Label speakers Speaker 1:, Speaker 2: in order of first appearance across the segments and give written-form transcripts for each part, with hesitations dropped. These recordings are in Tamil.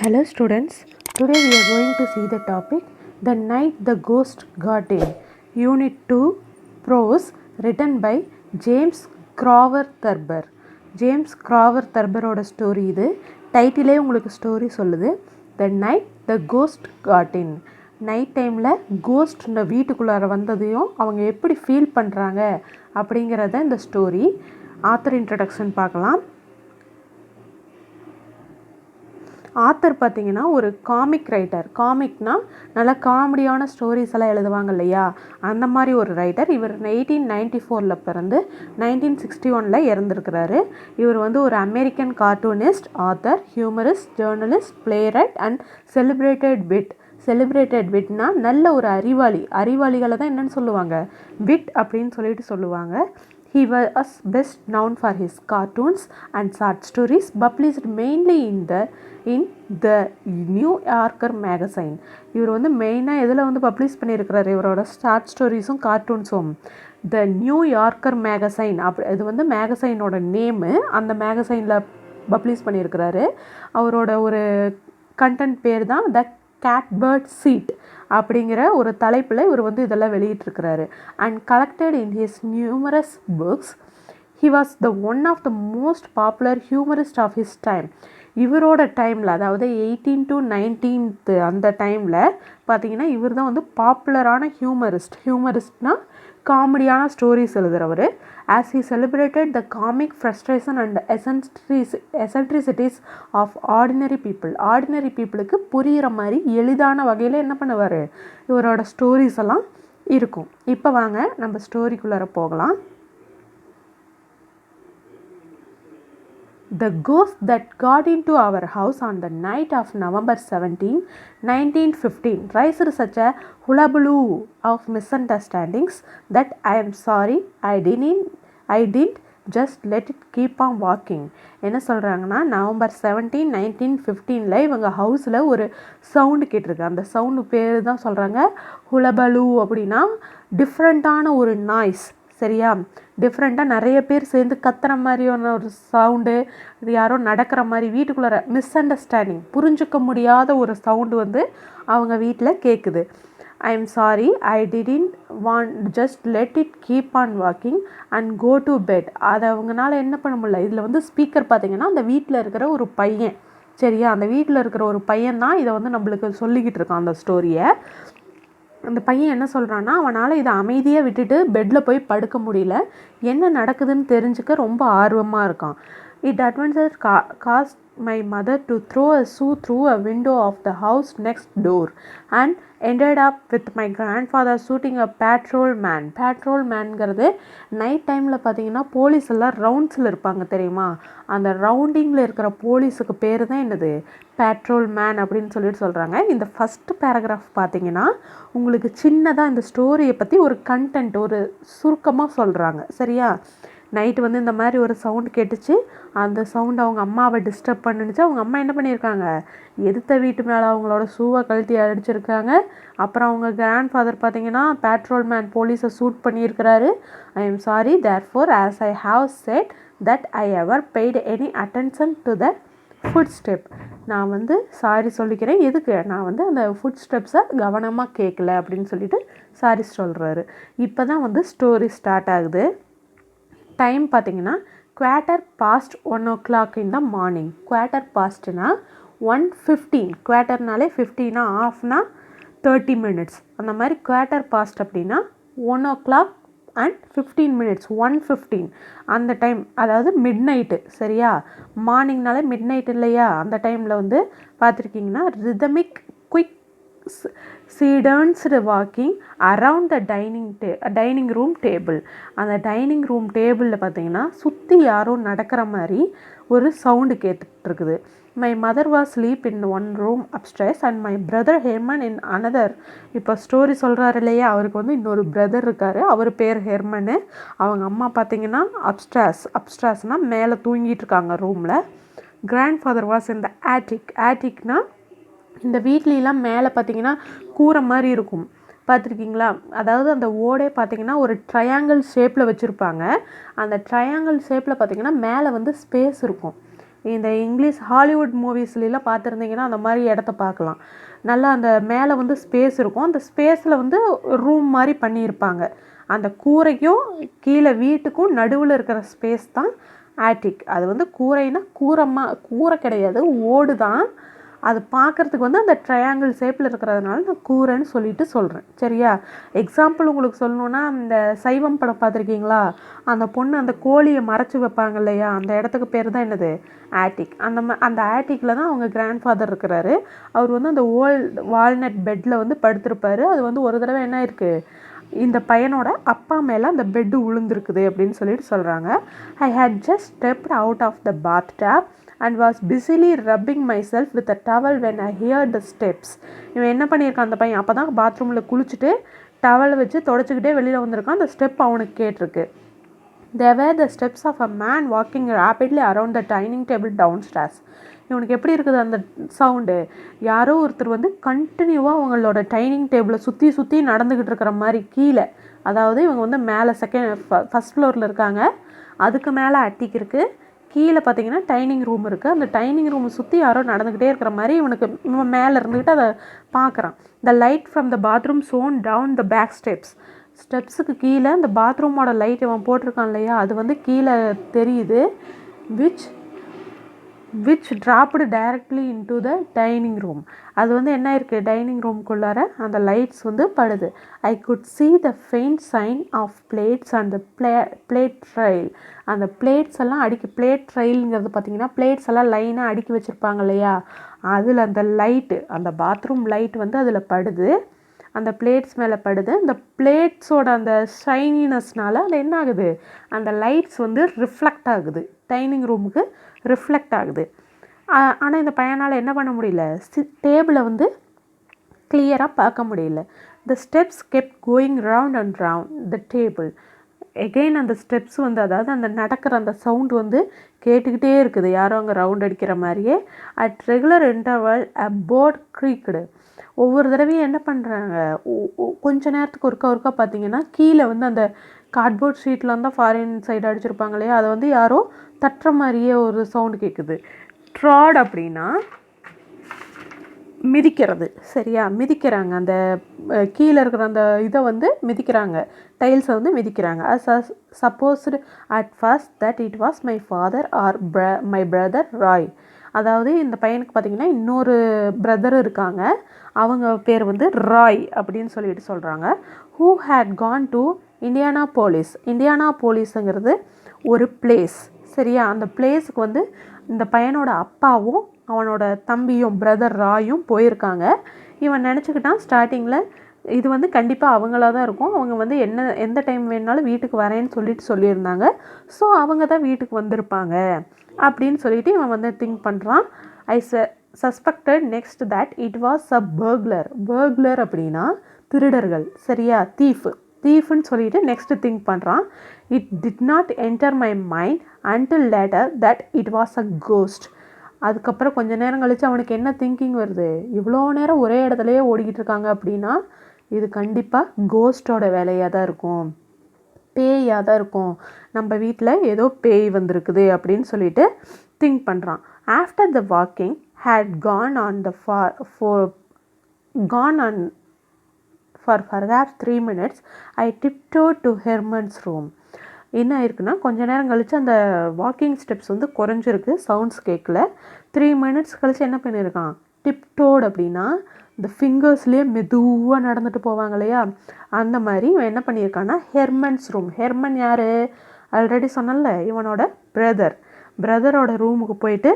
Speaker 1: Hello students, today we are going to see the topic The Night the Ghost Got In, Unit 2, Prose, written by James Crawford Thurber. James கிராவர் தர்பரோட ஸ்டோரி இது. டைட்டிலே உங்களுக்கு ஸ்டோரி சொல்லுது. The night the ghost got in. Night டைமில் கோஸ்ட் இந்த வீட்டுக்குள்ளார வந்ததையும் அவங்க எப்படி ஃபீல் பண்ணுறாங்க அப்படிங்கிறத இந்த ஸ்டோரி. ஆத்தர் இன்ட்ரடக்ஷன் பார்க்கலாம். ஆத்தர் பார்த்திங்கன்னா ஒரு காமிக் ரைட்டர். காமிக்னால் நல்லா காமெடியான ஸ்டோரிஸ் எல்லாம் எழுதுவாங்க இல்லையா, அந்த மாதிரி ஒரு ரைட்டர். இவர் 1894 பிறந்து 1961 இறந்துருக்கிறாரு. இவர் ஒரு American cartoonist, author, humorist, journalist, play right and celebrated விட். செலிப்ரேட்டட் விட்னா நல்ல ஒரு அறிவாளிகளை தான் என்னென்னு சொல்லுவாங்க, விட் அப்படின்னு சொல்லுவாங்க. He was best known for his cartoons and short stories published mainly in the New Yorker magazine. இவர் மெயினாக எதில் பப்ளிஷ் பண்ணியிருக்கிறார், இவரோட ஷார்ட் ஸ்டோரிஸும் கார்ட்டூன்ஸும் த நியூ யார்க்கர் மேகசைன். இது மேகசைனோட நேமு. அந்த மேகசைனில் பப்ளிஷ் பண்ணியிருக்கிறாரு. அவரோட ஒரு கண்டென்ட் பேர் தான் த கேட்பர்ட் சீட் அப்படிங்கிற ஒரு தலைப்பில் இவர் இதெல்லாம் வெளியிட்டிருக்கிறாரு. And collected in his numerous books. He was the one of the most popular humorist of his time. இவரோட டைமில், அதாவது 18 to 19 அந்த டைமில் பார்த்தீங்கன்னா இவர் தான் பாப்புலரான ஹியூமரிஸ்ட்னா காமெடியான ஸ்டோரிஸ் எழுதுகிறவர். As he celebrated the comic frustration and eccentricities of ordinary பீப்புளுக்கு புரிகிற மாதிரி எளிதான வகையில் என்ன பண்ணுவார், இவரோட ஸ்டோரிஸ் எல்லாம் இருக்கும். இப்போ வாங்க நம்ம ஸ்டோரிக்குள்ளார போகலாம். The ghost that got into our house on the night of November 17, 1915 raised such a hullabaloo of misunderstandings that I am sorry I didn't just let it keep on walking. என்ன சொல்கிறாங்கன்னா, நவம்பர் 17, 1915 இவங்க ஹவுஸில் ஒரு சவுண்டு கேட்டிருக்கு. அந்த சவுண்டு பேர் தான் சொல்கிறாங்க ஹுலபலூ. அப்படின்னா டிஃப்ரெண்ட்டான ஒரு நாய்ஸ். சரியா, டிஃப்ரெண்ட்டாக நிறைய பேர் சேர்ந்து கத்துற மாதிரியான ஒரு சவுண்டு, இது யாரோ நடக்கிற மாதிரி வீட்டுக்குள்ளே மிஸ்அண்டர்ஸ்டாண்டிங், புரிஞ்சிக்க முடியாத ஒரு சவுண்டு அவங்க வீட்டில் கேட்குது. I am sorry I didn't want just let it keep on walking and go to bed. அதை அவங்களால என்ன பண்ண முடியல. இதில் ஸ்பீக்கர் பார்த்திங்கன்னா அந்த வீட்டில் இருக்கிற ஒரு பையன். சரியா, அந்த வீட்டில் இருக்கிற ஒரு பையன் தான் இதை நம்மளுக்கு சொல்லிக்கிட்டு இருக்கான் அந்த ஸ்டோரியை. அந்த பையன் என்ன சொல்கிறான்னா, அவனால் இதை அமைதியாக விட்டுட்டு பெட்டில் போய் படுக்க முடியல, என்ன நடக்குதுன்னு தெரிஞ்சுக்க ரொம்ப ஆர்வமாக இருக்கான். It adventure cost my mother to throw a shoe through a window of the house next door and ended up with my grandfather shooting a patrol manங்கிறது நைட் டைமில் பார்த்தீங்கன்னா போலீஸ் எல்லாம் ரவுண்ட்ஸில் இருப்பாங்க தெரியுமா, அந்த ரவுண்டிங்கில் இருக்கிற போலீஸுக்கு பேர் தான் என்னது, பேட்ரோல் மேன் அப்படின்னு சொல்கிறாங்க. இந்த ஃபஸ்ட்டு பேராகிராஃப் பார்த்தீங்கன்னா உங்களுக்கு சின்னதாக இந்த ஸ்டோரியை பற்றி ஒரு கண்டென்ட் ஒரு சுருக்கமாக சொல்கிறாங்க. சரியா, நைட்டு இந்த மாதிரி ஒரு சவுண்டு கேட்டுச்சு. அந்த சவுண்டு அவங்க அம்மாவை டிஸ்டர்ப் பண்ணிடுச்சு. அவங்க அம்மா என்ன பண்ணியிருக்காங்க, எதிர்த்த வீட்டு மேலே அவங்களோட ஷூவை கழட்டி அடிச்சிருக்காங்க. அப்புறம் அவங்க கிராண்ட் ஃபாதர் பார்த்தீங்கன்னா பேட்ரோல் மேன் போலீஸை ஷூட் பண்ணியிருக்கிறாரு. ஐ am sorry therefore as I have set that I ever paid any attention to the food step. நான் சாரி சொல்லிக்கிறேன். எதுக்கு, நான் அந்த ஃபுட் ஸ்டெப்ஸை கவனமாக கேட்கல அப்படின்னு சொல்லிட்டு சாரி சொல்கிறாரு. இப்போ தான் ஸ்டோரி ஸ்டார்ட் ஆகுது. டைம் பார்த்தீங்கன்னா 1:15 in the morning. 1:15. குவார்ட்டர்னாலே 50னா ஆஃப்னா 30 minutes. அந்த மாதிரி 1:15 அப்படின்னா 1:15 1:15 அந்த டைம், அதாவது மிட் நைட்டு. சரியா, மார்னிங்னாலே மிட் நைட் இல்லையா, அந்த டைமில் பார்த்துருக்கீங்கன்னா rhythmic quick cadenced walking around the dining room table. அந்த டைனிங் ரூம் டேபிளில் பார்த்தீங்கன்னா சுற்றி யாரோ நடக்கிற மாதிரி ஒரு சவுண்டு கேட்டுட்ருக்குது. My mother was sleep in one room upstairs and my brother Herman in another. இப்போ ஸ்டோரி சொல்கிறாரு இல்லையா, அவருக்கு இன்னொரு பிரதர் இருக்கார், அவர் பேர் ஹெர்மனு. அவங்க அம்மா பார்த்தீங்கன்னா அப்ஸ்டார்ஸ்னால் மேலே தூங்கிட்டு இருக்காங்க ரூமில். கிராண்ட் ஃபாதர் வாஸ் இன் த ஆட்டிக்னா இந்த வீட்லாம் மேலே பார்த்தீங்கன்னா கூரை மாதிரி இருக்கும், பார்த்துருக்கீங்களா? அதாவது அந்த ஓடே பார்த்திங்கன்னா ஒரு ட்ரையாங்கிள் ஷேப்பில் வச்சுருப்பாங்க. அந்த ட்ரையாங்கிள் ஷேப்பில் பார்த்திங்கன்னா மேலே ஸ்பேஸ் இருக்கும். இந்த இங்கிலீஷ் ஹாலிவுட் மூவிஸ்லாம் பார்த்துருந்தீங்கன்னா அந்த மாதிரி இடத்த பார்க்கலாம். நல்லா அந்த மேலே வந்து ஸ்பேஸ் இருக்கும். அந்த ஸ்பேஸில் வந்து ரூம் மாதிரி பண்ணியிருப்பாங்க. அந்த கூரைக்கும் கீழே வீட்டுக்கும் நடுவில் இருக்கிற ஸ்பேஸ் தான் ஆட்டிக். அது வந்து கூரைனா கூரை கிடையாது, ஓடு தான். அது பார்க்குறதுக்கு வந்து அந்த ட்ரையாங்கிள் ஷேப்பில் இருக்கிறதுனால நான் கூரைன்னு சொல்லிட்டு சொல்கிறேன். சரியா? எக்ஸாம்பிள் உங்களுக்கு சொல்லணுன்னா, இந்த சைவம் படம் பார்த்துருக்கீங்களா? அந்த பொண்ணு அந்த கோழியை மறைச்சி வைப்பாங்க இல்லையா, அந்த இடத்துக்கு பேர் தான் என்னது? ஆட்டிக். அந்த ஆட்டிக்கில் தான் அவங்க கிராண்ட் ஃபாதர் இருக்கிறாரு. அவர் வந்து அந்த வால்நட் பெட்டில் வந்து படுத்திருப்பார். அது வந்து ஒரு தடவை என்ன இருக்குது, இந்த பையனோட அப்பா மேலே அந்த பெட்டு விழுந்துருக்குது அப்படின்னு சொல்லிட்டு சொல்கிறாங்க. I had just stepped out of the bath tub and was busily rubbing myself with a towel when I heard the steps. இவன் என்ன பண்ணியிருக்கான் அந்த பையன், அப்போ தான் பாத்ரூமில் குளிச்சுட்டு டவல் வச்சு தொடச்சிக்கிட்டே வெளியில் வந்திருக்கான். அந்த ஸ்டெப் அவனுக்கு கேட்டிருக்கு. There were the steps of a man walking rapidly around the dining table downstairs. இவனுக்கு எப்படி இருக்குது அந்த சவுண்டு, யாரோ ஒருத்தர் வந்து கண்டினியூவாக அவங்களோட டைனிங் டேபிளை சுற்றி நடந்துக்கிட்டு இருக்கிற மாதிரி கீழே. அதாவது இவங்க வந்து மேலே ஃபஸ்ட் ஃப்ளோரில் இருக்காங்க. அதுக்கு மேலே அட்டிக் இருக்குது. கீழே பார்த்தீங்கன்னா டைனிங் ரூம் இருக்குது. அந்த டைனிங் ரூமை சுற்றி யாரோ நடந்துக்கிட்டே இருக்கிற மாதிரி இவன் மேலே இருந்துக்கிட்டு அதை பார்க்குறான். The light from the bathroom shone down the back ஸ்டெப்ஸுக்கு கீழே அந்த பாத்ரூமோட லைட் இவன் போட்டிருக்கான் இல்லையா, அது வந்து கீழே தெரியுது. which dropped directly into the dining room. அது வந்து என்ன இருக்குது, டைனிங் ரூம்குள்ளார அந்த லைட்ஸ் வந்து படுது. I could see the faint sign of plates and the plate trail. அந்த பிளேட்ஸ் எல்லாம் பிளேட் ட்ரைலுங்கிறது பார்த்தீங்கன்னா பிளேட்ஸ் எல்லாம் லைனாக அடுக்கி வச்சுருப்பாங்க இல்லையா, அதில் அந்த லைட்டு, அந்த பாத்ரூம் லைட் வந்து அதில் படுது, அந்த பிளேட்ஸ் மேலே படுது. அந்த பிளேட்ஸோட அந்த ஷைனினஸ்னால அது என்ன ஆகுது, அந்த லைட்ஸ் வந்து ரிஃப்ளெக்ட் ஆகுது, டைனிங் ரூமுக்கு ரிஃப்ளெக்ட் ஆகுது. ஆனால் இந்த பையனால் என்ன பண்ண முடியல, டேபிளை வந்து கிளியராக பார்க்க முடியல. The steps kept going round and round the table. Again அந்த ஸ்டெப்ஸ் வந்து, அதாவது அந்த நடக்கிற அந்த சவுண்டு வந்து கேட்டுக்கிட்டே இருக்குது, யாரோ அங்கே ரவுண்ட் அடிக்கிற மாதிரியே. At regular interval a board creaked. ஒவ்வொரு தடவையும் என்ன பண்ணுறாங்க, கொஞ்ச நேரத்துக்கு ஒருக்கா பார்த்தீங்கன்னா கீழே வந்து அந்த கார்ட்போர்ட் ஷீட்டில் வந்து ஃபாரின் சைடு அடிச்சிருப்பாங்க இல்லையா, அதை வந்து யாரோ தட்டுற மாதிரியே ஒரு சவுண்டு கேட்குது. ட்ராட் அப்படின்னா மிதிக்கிறது. சரியா? மிதிக்கிறாங்க, அந்த கீழே இருக்கிற அந்த இதை வந்து மிதிக்கிறாங்க, டைல்ஸை வந்து மிதிக்கிறாங்க. Supposed at first that it was my father or my brother Roy. அதாவது இந்த பையனுக்கு பார்த்திங்கன்னா இன்னொரு பிரதர் இருக்காங்க, அவங்க பேர் வந்து ராய் அப்படின்னு சொல்லிட்டு சொல்கிறாங்க. ஹூ ஹேட் கான் டு இண்டியானாபோலிஸுங்கிறது ஒரு பிளேஸ். சரியா? அந்த பிளேஸுக்கு வந்து இந்த பையனோட அப்பாவும் அவனோட தம்பியும் பிரதர் ராயும் போயிருக்காங்க. இவன் நினச்சிக்கிட்டான் ஸ்டார்டிங்கில் இது வந்து கண்டிப்பாக அவங்களா தான் இருக்கும், அவங்க வந்து எந்த டைம் வேணுனாலும் வீட்டுக்கு வரேன்னு சொல்லியிருந்தாங்க, ஸோ அவங்க தான் வீட்டுக்கு வந்திருப்பாங்க அப்படின்னு சொல்லிட்டு இவன் வந்து திங்க் பண்ணுறான். I suspected next that it was a burglar அப்படின்னா திருடர்கள். சரியா? தீஃப்னு சொல்லிட்டு நெக்ஸ்ட் திங்க் பண்ணுறான். It did not enter my mind until later that it was a ghost. அதுக்கப்புறம் கொஞ்சம் நேரம் கழித்து அவனுக்கு என்ன திங்கிங் வருது, இவ்வளோ நேரம் ஒரே இடத்துலையே ஓடிக்கிட்டு இருக்காங்க அப்படின்னா இது கண்டிப்பாக கோஸ்டோட வேலையாக தான் இருக்கும், பேயாக தான் இருக்கும், நம்ம வீட்டில் ஏதோ பேய் வந்திருக்குது அப்படின்னு சொல்லிட்டு திங்க் பண்ணுறான். After the walking had gone on for perhaps 3 minutes, I tiptoed to Herman's room. என்ன ஆயிருக்குன்னா, கொஞ்ச நேரம் கழித்து அந்த வாக்கிங் ஸ்டெப்ஸ் வந்து குறைஞ்சிருக்கு, சவுண்ட்ஸ் கேட்கல. 3 minutes கழித்து என்ன பண்ணியிருக்கான், டிப்டோட் அப்படின்னா இந்த ஃபிங்கர்ஸ்லேயே மெதுவாக நடந்துட்டு போவாங்க இல்லையா, அந்த மாதிரி இவன் என்ன பண்ணியிருக்கான்னா ஹெர்மன்ஸ் ரூம். ஹெர்மன் யார், ஆல்ரெடி சொன்னல, இவனோட பிரதரோட ரூமுக்கு போயிட்டு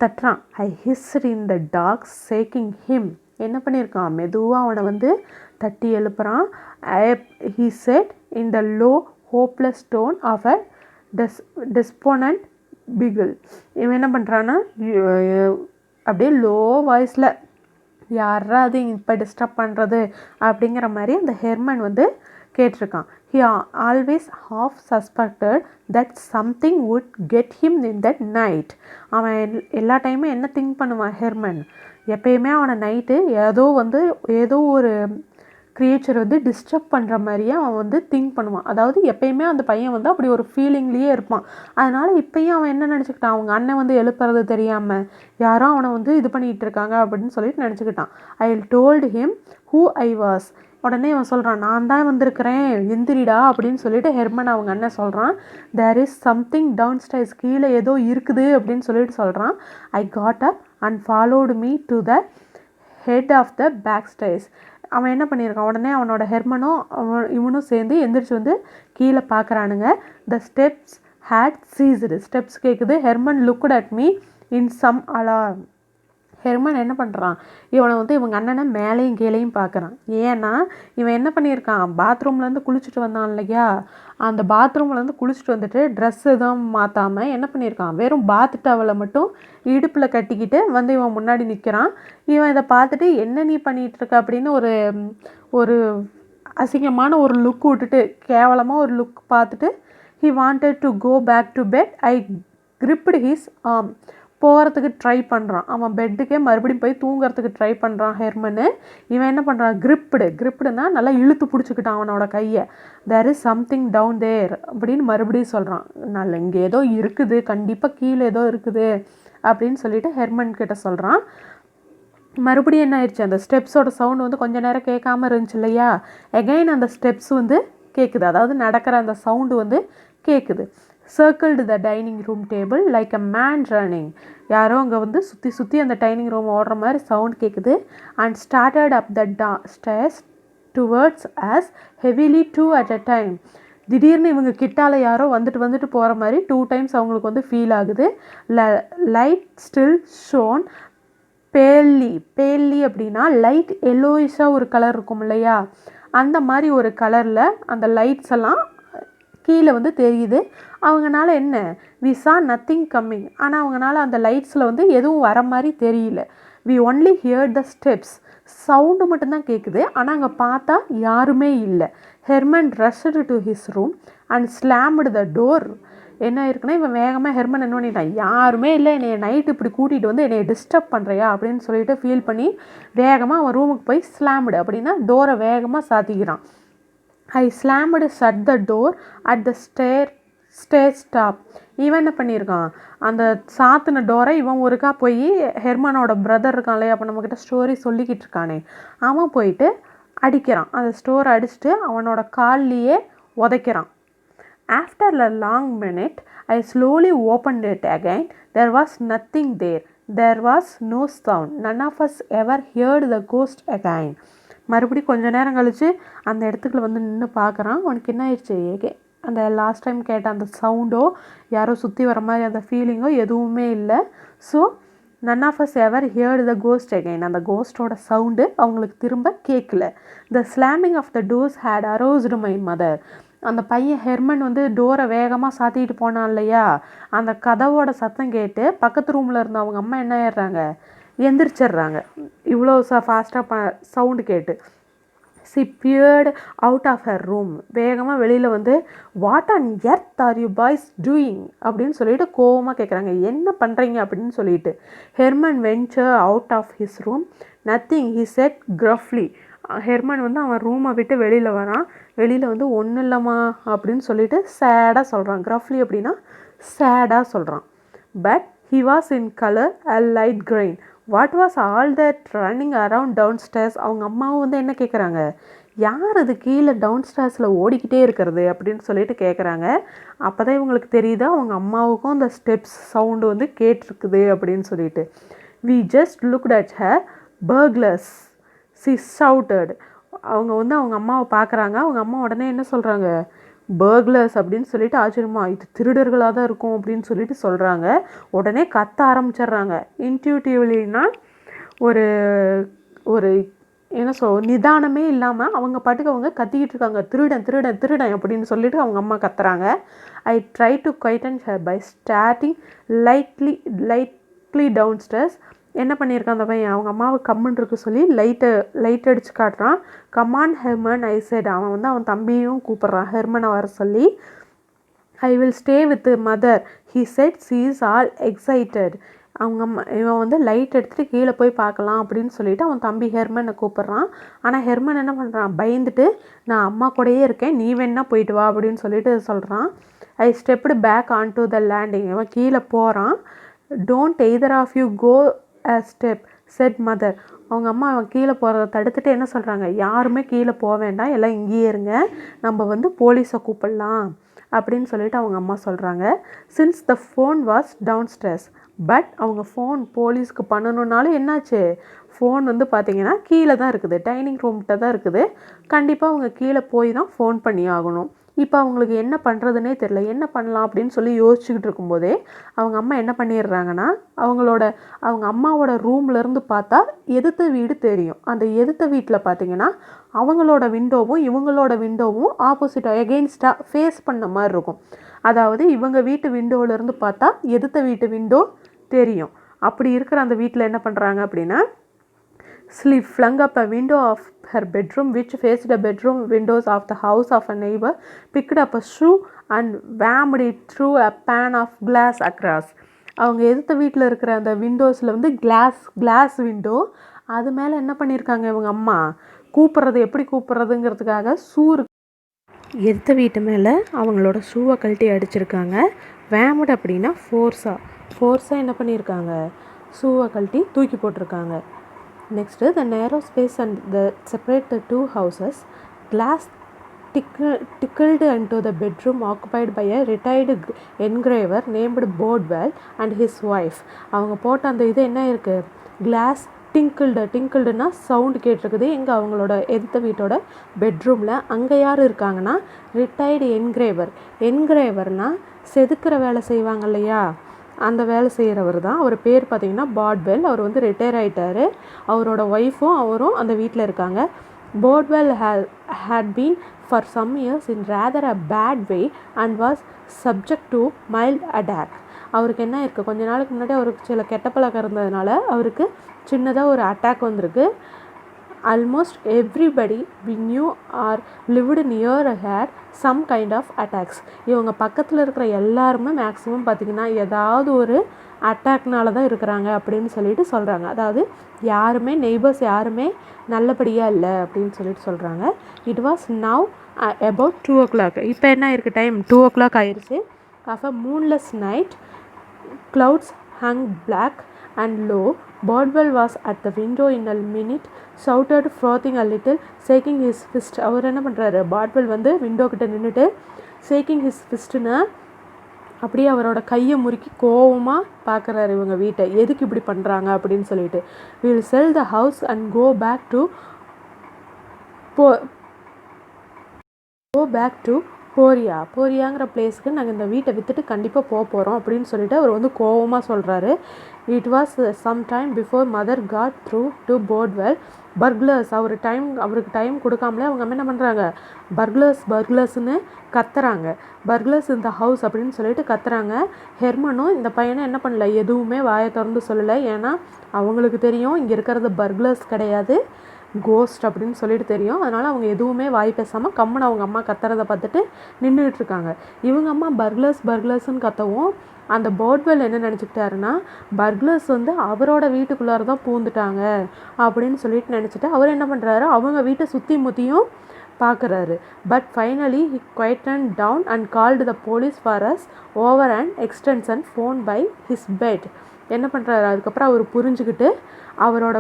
Speaker 1: தட்டுறான். ஐ ஹிஸ்ட் இன் த டாக் சேக்கிங் ஹிம். என்ன பண்ணியிருக்கான், மெதுவாக அவனை வந்து தட்டி எழுப்புறான். he said in the low hopeless tone of a despondent beagle. இவன் என்ன பண்ணுறான்னா அப்படியே லோ வாய்ஸில், யாரா அது இப்போ டிஸ்டர்ப் பண்ணுறது அப்படிங்கிற மாதிரி அந்த ஹெர்மன் வந்து கேட்டிருக்கான். he always half suspected that something would get him in that night. அவன் எல்லா டைமும் என்ன திங்க் பண்ணுவான் ஹெர்மன், எப்பயுமே அவனை நைட்டு ஏதோ ஒரு க்ரியேச்சர் வந்து டிஸ்டர்ப் பண்ணுற மாதிரியே அவன் வந்து திங்க் பண்ணுவான். அதாவது எப்பயுமே அந்த பையன் வந்து அப்படி ஒரு ஃபீலிங்லேயே இருப்பான். அதனால் இப்போயும் அவன் என்ன நினச்சிக்கிட்டான், அவங்க அண்ணன் வந்து எழுப்புறது தெரியாமல் யாரோ அவனை வந்து இது பண்ணிகிட்டு இருக்காங்க அப்படின்னு சொல்லிட்டு நினச்சிக்கிட்டான். I told him who I was. உடனே அவன் சொல்கிறான், நான் தான் வந்திருக்கிறேன் எந்திரிடா அப்படின்னு சொல்லிட்டு ஹெர்மன் அவங்க அண்ணன் சொல்கிறான். There is something down stairs, கீழே ஏதோ இருக்குது அப்படின்னு சொல்லிட்டு சொல்கிறான். I got up and followed me to the head of the back stairs. அவன் என்ன பண்ணியிருக்கான், உடனே அவனோட ஹெர்மனும் இவனும் சேர்ந்து எந்திரிச்சு வந்து கீழே பார்க்குறானுங்க. The steps had ceased. Steps கேட்குது. Herman looked at me in some alarm. Herman என்ன பண்ணுறான், இவனை வந்து இவங்க அண்ணனை மேலேயும் கீழேயும் பார்க்குறான். ஏன்னா இவன் என்ன பண்ணியிருக்கான், பாத்ரூம்லேருந்து குளிச்சுட்டு வந்தான் இல்லையா, அந்த பாத்ரூம்லேருந்து குளிச்சுட்டு வந்துட்டு ட்ரெஸ் எதுவும் மாற்றாமல் என்ன பண்ணியிருக்கான், வெறும் பாத் டவலை மட்டும் இடுப்பில் கட்டிக்கிட்டு வந்து இவன் முன்னாடி நிற்கிறான். இவன் இதை பார்த்துட்டு என்ன நீ பண்ணிகிட்ருக்க அப்படின்னு ஒரு அசிங்கமான ஒரு லுக் விட்டுட்டு, கேவலமாக ஒரு லுக் பார்த்துட்டு, he wanted to go back to bed. I gripped his arm. போகிறதுக்கு ட்ரை பண்ணுறான். அவன் பெட்டுக்கே மறுபடியும் போய் தூங்குறதுக்கு ட்ரை பண்ணுறான் ஹெர்மனு. இவன் என்ன பண்ணுறான், கிரிப்புடுனா நல்லா இழுத்து பிடிச்சிக்கிட்டான் அவனோட கையை. தேர் இஸ் சம்திங் டவுன் தேர் அப்படின்னு மறுபடியும் சொல்கிறான். நல்ல இங்கே ஏதோ இருக்குது, கண்டிப்பாக கீழே ஏதோ இருக்குது அப்படின்னு சொல்லிட்டு ஹெர்மன் கிட்ட சொல்கிறான். மறுபடியும் என்ன ஆயிடுச்சு, அந்த ஸ்டெப்ஸோட சவுண்டு வந்து கொஞ்சம் நேரம் கேட்காம இருந்துச்சு இல்லையா, எகைன் அந்த ஸ்டெப்ஸ் வந்து கேட்குது. அதாவது நடக்கிற அந்த சவுண்டு வந்து கேட்குது. circled the dining room table like a man running. யாரோ அங்கே வந்து சுற்றி அந்த டைனிங் ரூம் ஓடுற மாதிரி சவுண்ட் கேட்குது. And started up the stairs towards us heavily 2 at a time. திடீர்னு இவங்க கிட்டால யாரோ வந்துட்டு போகிற மாதிரி 2 டைம்ஸ் அவங்களுக்கு வந்து ஃபீல் ஆகுது. லைட் ஸ்டில் ஷோன் பேல்லி அப்படின்னா லைட் எல்லோயிஷாக ஒரு கலர் இருக்கும் இல்லையா, அந்த மாதிரி ஒரு கலரில் அந்த லைட்ஸ் எல்லாம் கீழே வந்து தெரியுது. அவங்கனால என்ன, வி சா நத்திங் கம்மிங். ஆனால் அவங்களால அந்த லைட்ஸில் வந்து எதுவும் வர மாதிரி தெரியல. We only hear the steps. Sound மட்டும்தான் கேட்குது, ஆனால் அங்கே பார்த்தா யாருமே இல்லை. Herman rushed to his room and slammed the door. என்ன இருக்குன்னா, இவன் வேகமாக ஹெர்மன் என்ன பண்ணிட்டான், யாருமே இல்லை, என்னைய நைட்டு இப்படி கூட்டிகிட்டு வந்து என்னைய டிஸ்டர்ப் பண்ணுறியா அப்படின்னு சொல்லிட்டு ஃபீல் பண்ணி வேகமாக அவன் ரூமுக்கு போய் ஸ்லாம்டு அப்படின்னா டோரை வேகமாக சாத்திக்கிறான். I slammed shut the door at the stair top. இவன் என்ன பண்ணியிருக்கான், அந்த சாத்தின டோரை இவன் ஒருக்கா போய் ஹெர்மனோட பிரதர் இருக்கான் இல்லையா, அப்போ நம்மக்கிட்ட ஸ்டோரி சொல்லிக்கிட்டு இருக்கானே, அவன் போயிட்டு அடிக்கிறான். அந்த ஸ்டோரை அடிச்சுட்டு அவனோட கால்லையே உதைக்கிறான். After a long minute I slowly opened it again. There was nothing there. There was no sound. None of us ever heard the ghost again. மறுபடியும் கொஞ்சம் நேரம் கழித்து அந்த இடத்துக்குள்ள வந்து நின்று பார்க்குறான். அவனுக்கு என்ன ஆயிடுச்சு, அந்த லாஸ்ட் டைம் கேட்ட அந்த சவுண்டோ யாரோ சுற்றி வர மாதிரி அந்த ஃபீலிங்கோ எதுவுமே இல்லை. So none of us ever heard the ghost again. அந்த கோஸ்டோட சவுண்டு அவங்களுக்கு திரும்ப கேட்கல. The slamming of the doors had aroused my mother. அந்த பையன் ஹெர்மன் வந்து டோரை வேகமாக சாத்திட்டு போனான் இல்லையா, அந்த கதவோட சத்தம் கேட்டு பக்கத்து ரூமில் இருந்த அவங்க அம்மா என்ன ஆயிடுறாங்க, எந்திரிச்சிட்றாங்க. இவ்வளோ ஃபாஸ்ட்டாக சவுண்டு கேட்டு. She peered out of her room. வேகமாக வெளியில் வந்து, what on earth are you boys doing அப்படின்னு சொல்லிட்டு கோவமாக கேட்குறாங்க, என்ன பண்ணுறீங்க அப்படின்னு சொல்லிட்டு. Herman ventured out of his room. Nothing, he said gruffly. Herman வந்து அவன் ரூமை விட்டு வெளியில் வரான். வெளியில் வந்து ஒன்றும் இல்லைம்மா அப்படின்னு சொல்லிட்டு சேடாக சொல்கிறான். gruffly அப்படின்னா சேடாக சொல்கிறான். But he was in color a light green. What was all that running around downstairs? அவங்க அம்மாவும் வந்து என்ன கேட்குறாங்க, யார் அது கீழே டவுன் ஸ்டேர்ஸில் ஓடிக்கிட்டே இருக்கிறது அப்படின்னு சொல்லிட்டு கேட்குறாங்க. அப்போ தான் இவங்களுக்கு தெரியுது அவங்க அம்மாவுக்கும் அந்த ஸ்டெப்ஸ் சவுண்டு வந்து கேட்டிருக்குது அப்படின்னு சொல்லிட்டு. we just looked at her burglars, she shouted. அவங்க வந்து அவங்க அம்மாவை பார்க்குறாங்க. அவங்க அம்மா உடனே என்ன சொல்கிறாங்க, பர்க்லர்ஸ் அப்படின்னு சொல்லிட்டு ஆச்சரியமா, இது திருடர்களாக தான் இருக்கும் அப்படின்னு சொல்லிட்டு சொல்கிறாங்க. உடனே கத்த ஆரம்பிச்சிடுறாங்க. இன்ட்யூட்டிவ்லினா ஒரு ஒரு என்ன நிதானமே இல்லாமல் அவங்க பாட்டுக்கு அவங்க கத்திக்கிட்டு இருக்காங்க, திருடன் திருடன் திருடன் அப்படின்னு சொல்லிட்டு அவங்க அம்மா கத்துறாங்க. I try to quieten her by starting lightly down stairs. என்ன பண்ணியிருக்கான் அந்த பையன், அவங்க அம்மாவை கம்முன்னு இருக்க சொல்லி லைட் அடித்து காட்டுறான். Come on Herman I said. அவன் வந்து அவன் தம்பியும் கூப்பிட்றான் ஹெர்மனை வர சொல்லி. I will stay with mother, he said. She is all excited. அவங்க அம்மா இவன் வந்து லைட் எடுத்துகிட்டு கீழே போய் பார்க்கலாம் அப்படின்னு சொல்லிட்டு அவன் தம்பி ஹெர்மனை கூப்பிட்றான். ஆனால் ஹெர்மன் என்ன பண்ணுறான், பயந்துட்டு நான் அம்மா கூடயே இருக்கேன், நீ வேணா போயிட்டு வா அப்படின்னு சொல்லிட்டு சொல்கிறான். I stepped back on to the landing. இவன் கீழே போகிறான். Don't either of you go a step said mother. அவங்க அம்மா அவன் கீழே போகிறத தடுத்துட்டு என்ன சொல்கிறாங்க, யாருமே கீழே போக வேண்டாம், எல்லாம் இங்கேயே இருங்க, நம்ம வந்து போலீஸை கூப்பிடலாம் அப்படின்னு சொல்லிட்டு அவங்க அம்மா சொல்கிறாங்க. Since the phone was downstairs. But அவங்க ஃபோன் போலீஸ்க்கு பண்ணணுன்னாலும் என்னாச்சு, ஃபோன் வந்து பார்த்திங்கன்னா கீழே தான் இருக்குது, டைனிங் ரூம்கிட்ட தான் இருக்குது. கண்டிப்பாக அவங்க கீழே போய் தான் ஃபோன் பண்ணி ஆகணும். இப்போ அவங்களுக்கு என்ன பண்ணுறதுனே தெரில, என்ன பண்ணலாம் அப்படின்னு சொல்லி யோசிச்சுக்கிட்டு இருக்கும்போதே அவங்க அம்மா என்ன பண்ணிடுறாங்கன்னா, அவங்க அம்மாவோட ரூம்லேருந்து பார்த்தா எதிர்த்த வீடு தெரியும். அந்த எதிர்த்த வீட்டில் பார்த்திங்கன்னா அவங்களோட விண்டோவும் இவங்களோட விண்டோவும் ஆப்போசிட்டாக எகெயின்ஸ்டாக ஃபேஸ் பண்ண மாதிரி இருக்கும். அதாவது இவங்க வீட்டு விண்டோவிலேருந்து பார்த்தா எதிர்த்த வீட்டு விண்டோ தெரியும். அப்படி இருக்கிற அந்த வீட்டில் என்ன பண்ணுறாங்க அப்படின்னா, She flung up a window of her bedroom which faced the bedroom windows of the house of a neighbor, picked up a shoe and whammed it through a pan of glass across. அவங்க எதிர்த்த வீட்டில் இருக்கிற அந்த விண்டோஸில் வந்து கிளாஸ் விண்டோ, அது மேலே என்ன பண்ணியிருக்காங்க இவங்க அம்மா, எப்படி கூப்பிட்றதுங்கிறதுக்காக எதிர்த்த வீட்டு மேலே அவங்களோட ஷூவை கழட்டி அடிச்சிருக்காங்க. வேமட் அப்படின்னா ஃபோர்ஸாக என்ன பண்ணியிருக்காங்க, ஷூவை கழட்டி தூக்கி போட்டிருக்காங்க. Next, the narrow space and the separate the two houses, glass tickled into the bedroom occupied by a retired engraver named Bodwell and his wife. அவங்க போட்ட அந்த இது என்ன இருக்குது, கிளாஸ் டிங்கிள்டுனா சவுண்டு கேட்டிருக்குது எங்கே, அவங்களோட எதிர்த்த வீட்டோட பெட்ரூமில். அங்கே யார் இருக்காங்கன்னா ரிட்டையர்டு என்கிரேவர்னால் செதுக்கிற வேலை செய்வாங்க இல்லையா, அந்த வேலை செய்கிறவர் தான். அவர் பேர் பார்த்திங்கன்னா பாட்வெல். அவர் வந்து ரிட்டையர் ஆகிட்டார். அவரோட ஒய்ஃபும் அவரும் அந்த வீட்டில் இருக்காங்க. Bothwell had been for some years in rather a bad way and was subject to mild attack. அவருக்கு என்ன இருக்குது, கொஞ்ச நாளுக்கு முன்னாடி அவருக்கு சில கெட்ட பழக்கம் இருந்ததுனால அவருக்கு சின்னதாக ஒரு அட்டாக் வந்திருக்கு. Almost everybody we knew or lived near had some kind of attacks. இவங்க பக்கத்தில் இருக்கிற எல்லாருமே மேக்ஸிமம் பார்த்திங்கன்னா ஏதாவது ஒரு அட்டாக்னால தான் இருக்கிறாங்க அப்படின்னு சொல்லிட்டு சொல்கிறாங்க. அதாவது நெய்பர்ஸ் யாருமே நல்லபடியாக இல்லை அப்படின்னு சொல்லிட்டு சொல்கிறாங்க. It was now about 2 o'clock. இப்போ என்ன இருக்குது, டைம் 2 o'clock ஆயிடுச்சு. Of a moonless night, clouds hung black and low. Bodwell was at the window in a minute, shouted, frothing a little, shaking his fist. அவர் என்ன பண்ணுறாரு, பாட்வெல் வந்து விண்டோ கிட்ட நின்றுட்டு shaking his fistனா அப்படியே அவரோட கையை முறுக்கி கோவமாக பார்க்குறாரு இவங்க வீட்டை, எதுக்கு இப்படி பண்ணுறாங்க அப்படின்னு சொல்லிட்டு. We'll sell the house and go back to போரியாங்கிற பிளேஸ்க்கு நாங்கள் இந்த வீட்டை விற்றுட்டு கண்டிப்பாக போகிறோம் அப்படின்னு சொல்லிட்டு அவர் வந்து கோவமாக சொல்கிறாரு. It was some time before mother got through to Bodwell. Burglars, அவருக்கு டைம் கொடுக்காமலே அவங்க அம்மா என்ன பண்ணுறாங்க, பர்க்லர்ஸ்னு கத்துறாங்க. பர்க்லர்ஸ் இந்த ஹவுஸ் அப்படின்னு சொல்லிட்டு கத்துறாங்க. ஹெர்மனும் இந்த பையனை என்ன பண்ணல, எதுவுமே வாயை திறந்து சொல்லலை. ஏன்னா அவங்களுக்கு தெரியும் இங்கே இருக்கிறது பர்க்லர்ஸ் கிடையாது, கோஸ்ட் அப்படின்னு சொல்லிட்டு தெரியும். அதனால் அவங்க எதுவுமே வாய் பேசாமல் கம்முன்னு அவங்க அம்மா கத்துறதை பார்த்துட்டு நின்றுட்டு இருக்காங்க. இவங்க அம்மா பர்க்லர்ஸ்ன்னு கத்தவும் அந்த போட்வெல் என்ன நினச்சிக்கிட்டாருன்னா, பர்க்லர்ஸ் வந்து அவரோட வீட்டுக்குள்ளார தான் பூந்துட்டாங்க அப்படின்னு சொல்லிட்டு நினச்சிட்டு அவர் என்ன பண்ணுறாரு, அவங்க வீட்டை சுற்றி முற்றியும் பார்க்குறாரு. But finally he quietened down and called the police for us over an extension phone by his bed. என்ன பண்ணுறாரு, அதுக்கப்புறம் அவர் புரிஞ்சுக்கிட்டு அவரோட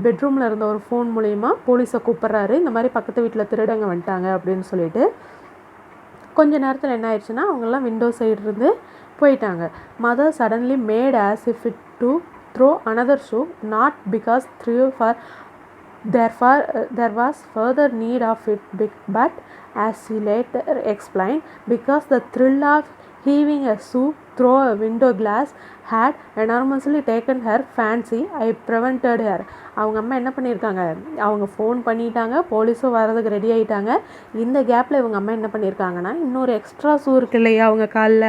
Speaker 1: பெட்ரூமில் இருந்த ஒரு ஃபோன் மூலயமா போலீஸை கூப்பிட்றாரு. இந்த மாதிரி பக்கத்து வீட்டில் திருடங்க வந்துட்டாங்க அப்படின்னு சொல்லிட்டு. கொஞ்ச நேரத்தில் என்ன ஆயிடுச்சுன்னா அவங்கெல்லாம் விண்டோ சைடு இருந்து போயிட்டாங்க. Mother suddenly made as if it to throw another shoe, not because there was further need of it, but as she later explained, because the thrill of heaving a shoe through a window glass had enormously taken her fancy, I prevented her. அவங்க அம்மா என்ன பண்ணியிருக்காங்க, அவங்க ஃபோன் பண்ணிட்டாங்க, போலீஸும் வர்றதுக்கு ரெடி ஆகிட்டாங்க. இந்த கேப்பில் இவங்க அம்மா என்ன பண்ணியிருக்காங்கன்னா, இன்னொரு எக்ஸ்ட்ரா ஷூ இருக்கு இல்லையா அவங்க காலில்,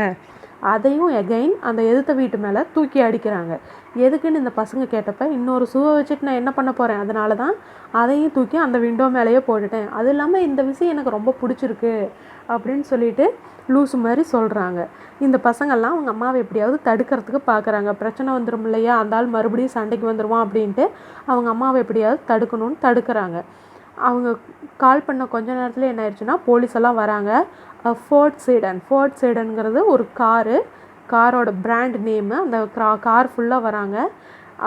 Speaker 1: அதையும் எகைன் அந்த எதிர்த்த வீட்டு மேலே தூக்கி அடிக்கிறாங்க. எதுக்குன்னு இந்த பசங்க கேட்டப்ப, இன்னொரு ஷூவை வச்சுட்டு நான் என்ன பண்ண போகிறேன், அதனால தான் அதையும் தூக்கி அந்த விண்டோ மேலேயே போட்டுட்டேன், அது இல்லாமல் இந்த விஷயம் எனக்கு ரொம்ப பிடிச்சிருக்கு அப்படின்னு சொல்லிட்டு லூஸு மாதிரி சொல்கிறாங்க. இந்த பசங்கள்லாம் அவங்க அம்மாவை எப்படியாவது தடுக்கிறதுக்கு பார்க்குறாங்க. பிரச்சனை வந்துடும் இல்லையா, அந்த ஆள் மறுபடியும் சண்டைக்கு வந்துடுவான் அப்படின்ட்டு அவங்க அம்மாவை எப்படியாவது தடுக்கணும்னு தடுக்கிறாங்க. அவங்க கால் பண்ண கொஞ்ச நேரத்தில் என்ன ஆயிடுச்சுன்னா போலீஸ் எல்லாம் வராங்க. ஃபோர்ட் சீடன்ங்கிறது ஒரு காரோட பிராண்ட் நேமு. அந்த கார் ஃபுல்லாக வராங்க.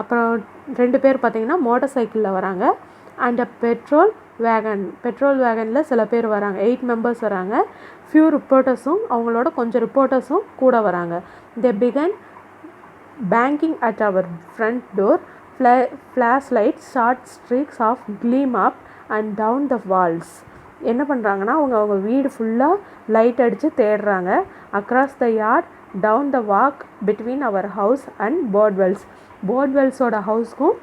Speaker 1: அப்புறம் 2 பேர் பார்த்திங்கன்னா மோட்டார் சைக்கிளில் வராங்க. அண்ட் பெட்ரோல் வேகனில் சில பேர் வராங்க. 8 மெம்பர்ஸ் வராங்க. ஃபியூ ரிப்போர்ட்டர்ஸும் அவங்களோட கொஞ்சம் ரிப்போர்ட்டர்ஸும் கூட வராங்க. They began banging at our front door. Flashlight shot streaks of gleam up and down the walls. என்ன பண்ணுறாங்கன்னா அவங்க வீடு ஃபுல்லாக லைட் அடித்து தேடுறாங்க. Across the yard, down the walk between our house and போர்ட்வெல்ஸோட ஹவுஸ்க்கும்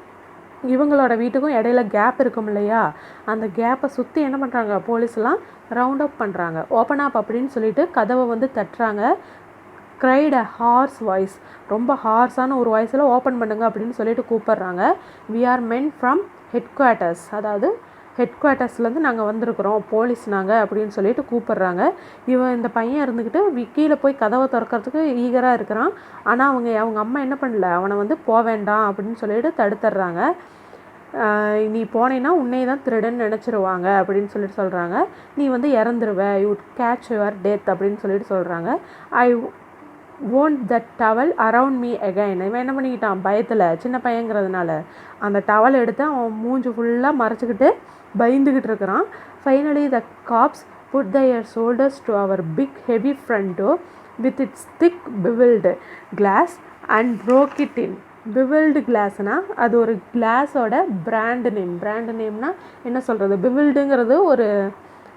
Speaker 1: இவங்களோட வீட்டுக்கும் இடையில கேப் இருக்கும் இல்லையா, அந்த கேப்பை சுற்றி என்ன பண்ணுறாங்க, போலீஸ்லாம் ரவுண்ட் அப் பண்ணுறாங்க. ஓப்பன் அப் அப்படின்னு சொல்லிட்டு கதவை வந்து தட்டுறாங்க. க்ரைட் அ ஹார்ஸ் வாய்ஸ், ரொம்ப ஹார்ஸான ஒரு வாய்ஸில் ஓப்பன் பண்ணுங்க அப்படின்னு சொல்லிட்டு கூப்பிட்றாங்க. We are men from headquarters, அதாவது ஹெட்குவார்ட்டர்ஸ்லேருந்து நாங்கள் வந்திருக்கிறோம், போலீஸ் நாங்கள் அப்படின்னு சொல்லிட்டு கூப்பிட்றாங்க. இந்த பையன் இருந்துக்கிட்டு கீழே போய் கதவை திறக்கிறதுக்கு ஈகராக இருக்கிறான். ஆனால் அவங்க அம்மா என்ன பண்ணல, அவனை வந்து போக வேண்டாம் அப்படின்னு சொல்லிட்டு தடுத்துடுறாங்க. நீ போனேன்னா உன்னை தான் திருடன்னு நினச்சிருவாங்க அப்படின்னு சொல்லிட்டு சொல்கிறாங்க. நீ வந்து இறந்துருவ, யூ கேட்ச் யுவர் டெத் அப்படின்னு சொல்லிட்டு சொல்கிறாங்க. ஐ won't that towel around me again. இவன் என்ன பண்ணிக்கிட்டான், பயத்தில், சின்ன பையங்கிறதுனால அந்த டவல் எடுத்து அவன் மூஞ்சி ஃபுல்லாக மறைச்சிக்கிட்டு பயந்துக்கிட்டு இருக்கிறான். Finally the cops put their shoulders to our big heavy front door with its thick beveled glass and broke it in. பிவில்டு கிளாஸ்னால் அது ஒரு கிளாஸோட பிராண்டு நேம்னா என்ன சொல்கிறது, பிவில்டுங்கிறது ஒரு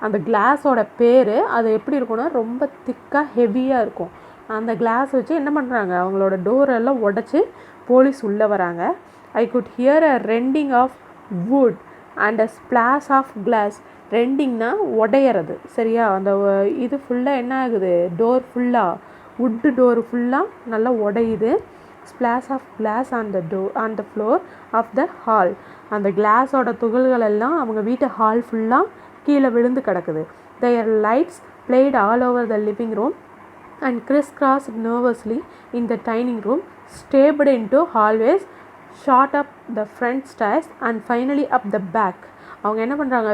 Speaker 1: அந்த கிளாஸோட பேர். அது எப்படி இருக்கும்னா ரொம்ப திக்காக ஹெவியாக இருக்கும். அந்த கிளாஸ் வச்சு என்ன பண்ணுறாங்க, அவங்களோட டோரெல்லாம் உடச்சி போலீஸ் உள்ளே வராங்க. I could hear a rending of wood and a splash of glass. ரெண்டிங்னா உடையிறது, சரியா? அந்த இது ஃபுல்லாக என்ன ஆகுது, டோர் ஃபுல்லாக, வுட்டு டோர் ஃபுல்லாக நல்லா உடையுது. Splash of glass on the floor of the hall. அந்த கிளாஸோட துகள்கள் எல்லாம் அவங்க வீட்டு ஹால் ஃபுல்லாக கீழே விழுந்து கிடக்குது. their lights played all over the living room and crisscrossed nervously in the dining room, stabbed into hallways, shot up the front stairs and finally up the back. அவங்க என்ன பண்ணுறாங்க,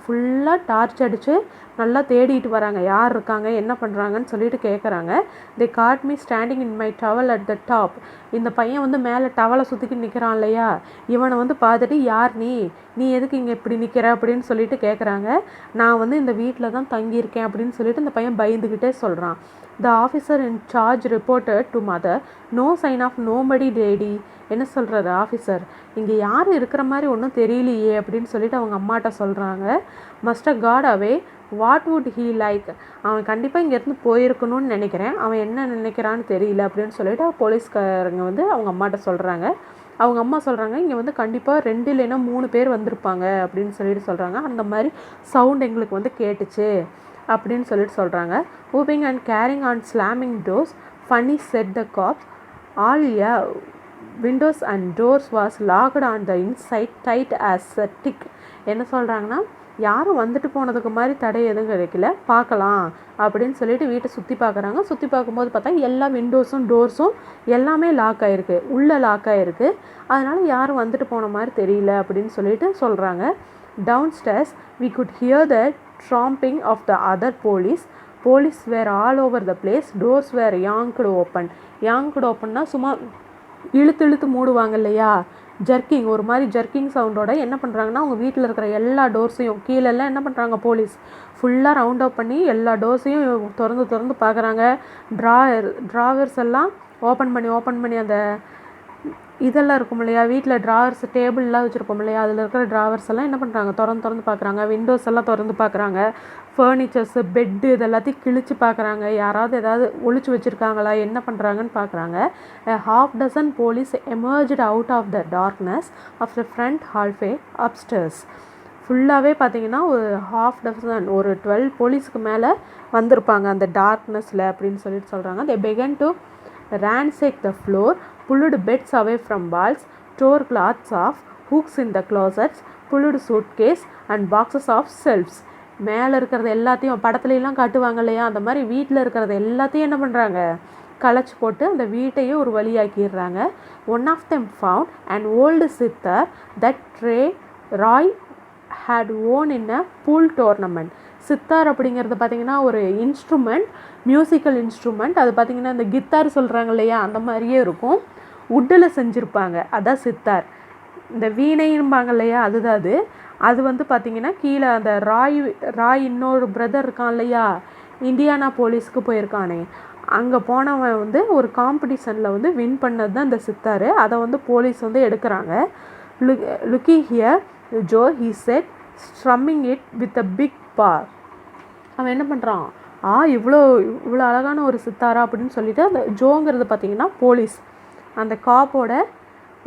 Speaker 1: ஃபுல்லாக டார்ச் அடித்து நல்லா தேடிட்டு வராங்க, யார் இருக்காங்க என்ன பண்ணுறாங்கன்னு சொல்லிட்டு கேட்குறாங்க. They got me standing in my towel at the top. இந்த பையன் வந்து மேலே டவலை சுற்றிக்கிட்டு நிற்கிறான் இல்லையா, இவனை வந்து பார்த்துட்டு யார் நீ எதுக்கு இங்கே இப்படி நிற்கிற அப்படின்னு சொல்லிட்டு கேட்குறாங்க. நான் வந்து இந்த வீட்டில் தான் தங்கியிருக்கேன் அப்படின்னு சொல்லிட்டு இந்த பையன் பயந்துக்கிட்டே சொல்கிறான். The officer in charge reported to mother, no sign of nobody lady. என்ன சொல்கிறது ஆஃபீஸர், இங்கே யாரும் இருக்கிற மாதிரி ஒன்றும் தெரியலையே அப்படின்னு சொல்லிட்டு அவங்க அம்மாட்ட சொல்கிறாங்க. Mustard God away, what would he like. அவன் கண்டிப்பாக இங்கேருந்து போயிருக்கணும்னு நினைக்கிறேன், அவன் என்ன நினைக்கிறான்னு தெரியல அப்படின்னு சொல்லிட்டு போலீஸ்காரங்க வந்து அவங்க அம்மாட்ட சொல்கிறாங்க. அவங்க அம்மா சொல்கிறாங்க, இங்கே வந்து கண்டிப்பாக 2 இல்லைன்னா 3 பேர் வந்திருப்பாங்க அப்படின்னு சொல்லிட்டு சொல்கிறாங்க. அந்த மாதிரி சவுண்ட் எங்களுக்கு வந்து கேட்டுச்சு அப்படின்னு சொல்லிட்டு சொல்கிறாங்க. Whooping and carrying on slamming doors, funny said the cops. All windows and doors was locked on the inside tight as a tick. என்ன சொல்கிறாங்கன்னா, யாரும் வந்துட்டு போனதுக்கு மாதிரி தடை எதுவும் கிடைக்கல, பார்க்கலாம் அப்படின்னு சொல்லிட்டு வீட்டை சுற்றி பார்க்குறாங்க. சுற்றி பார்க்கும்போது பார்த்தா எல்லா விண்டோஸும் டோர்ஸும் எல்லாமே லாக் ஆகிருக்கு, உள்ளே லாக் ஆகிருக்கு. அதனால் யாரும் வந்துட்டு போன மாதிரி தெரியல அப்படின்னு சொல்லிட்டு சொல்கிறாங்க. Downstairs we could hear the tramping of the other police were all over the place. Doors were yanked openனா சும்மா இழுத்து மூடுவாங்க இல்லையா, ஜர்க்கிங், ஒரு மாதிரி ஜர்க்கிங் சவுண்டோட என்ன பண்ணுறாங்கன்னா அவங்க வீட்டில் இருக்கிற எல்லா டோர்ஸையும் கீழெல்லாம் என்ன பண்ணுறாங்க, போலீஸ் ஃபுல்லாக ரவுண்ட் அப் பண்ணி எல்லா டோர்ஸையும் திறந்து பார்க்குறாங்க. ட்ராவர்ஸ் எல்லாம் ஓப்பன் பண்ணி அந்த இதெல்லாம் இருக்கும் இல்லையா, வீட்டில் ட்ராவர்ஸ் டேபிள்லாம் வச்சுருப்போம் இல்லையா, அதில் இருக்கிற ட்ராவர்ஸ் எல்லாம் என்ன பண்ணுறாங்க, திறந்து பார்க்குறாங்க. விண்டோஸ் எல்லாம் திறந்து பார்க்குறாங்க. ஃபர்னிச்சர்ஸு, பெட்டு இதெல்லாத்தையும் கிழிச்சு பார்க்குறாங்க. ஏதாவது ஒழிச்சு வச்சுருக்காங்களா, என்ன பண்ணுறாங்கன்னு பார்க்குறாங்க. half dozen police emerged out of the darkness of the front hallway upstairs. ஃபுல்லாகவே பார்த்தீங்கன்னா ஒரு ஹாஃப் டசன் ஒரு 12 போலீஸ்க்கு மேலே வந்திருப்பாங்க அந்த டார்க்னஸில் அப்படின்னு சொல்லிட்டு சொல்கிறாங்க. they began to ransack the floor, pulled beds away from walls, tore cloths off hooks in the closets, pulled suitcase and boxes of shelves. மேலே இருக்கிறது எல்லாத்தையும் படத்துலலாம் காட்டுவாங்க இல்லையா, அந்த மாதிரி வீட்டில் இருக்கிறது எல்லாத்தையும் என்ன பண்ணுறாங்க, களைச்சி போட்டு அந்த வீட்டையே ஒரு வழியாக்கிடுறாங்க. One of them found and old zither that Roy had won in a pool tournament. Zither அப்படிங்கிறது பார்த்திங்கன்னா ஒரு இன்ஸ்ட்ருமெண்ட், மியூசிக்கல் இன்ஸ்ட்ருமெண்ட். அது பார்த்திங்கன்னா இந்த கித்தார் சொல்கிறாங்க இல்லையா, அந்த மாதிரியே இருக்கும், உட்டில் செஞ்சுருப்பாங்க, அதான் சித்தார். இந்த வீணைம்பாங்க இல்லையா, அதுதான் அது வந்து பார்த்திங்கன்னா கீழே அந்த ராய் இன்னொரு பிரதர் இருக்கான் இல்லையா, இந்தியானா போலீஸ்க்கு போயிருக்கானே, அங்கே போனவன் வந்து ஒரு காம்படிஷனில் வந்து வின் பண்ணது தான் இந்த சித்தார். அதை வந்து போலீஸ் வந்து எடுக்கிறாங்க. Lockie here Joe, he said, strumming it with a big paw. அவன் என்ன பண்ணுறான், இவ்வளோ அழகான ஒரு சித்தாரா அப்படின்னு சொல்லிட்டு அந்த ஜோங்கிறது பார்த்திங்கன்னா போலீஸ், அந்த காப்போட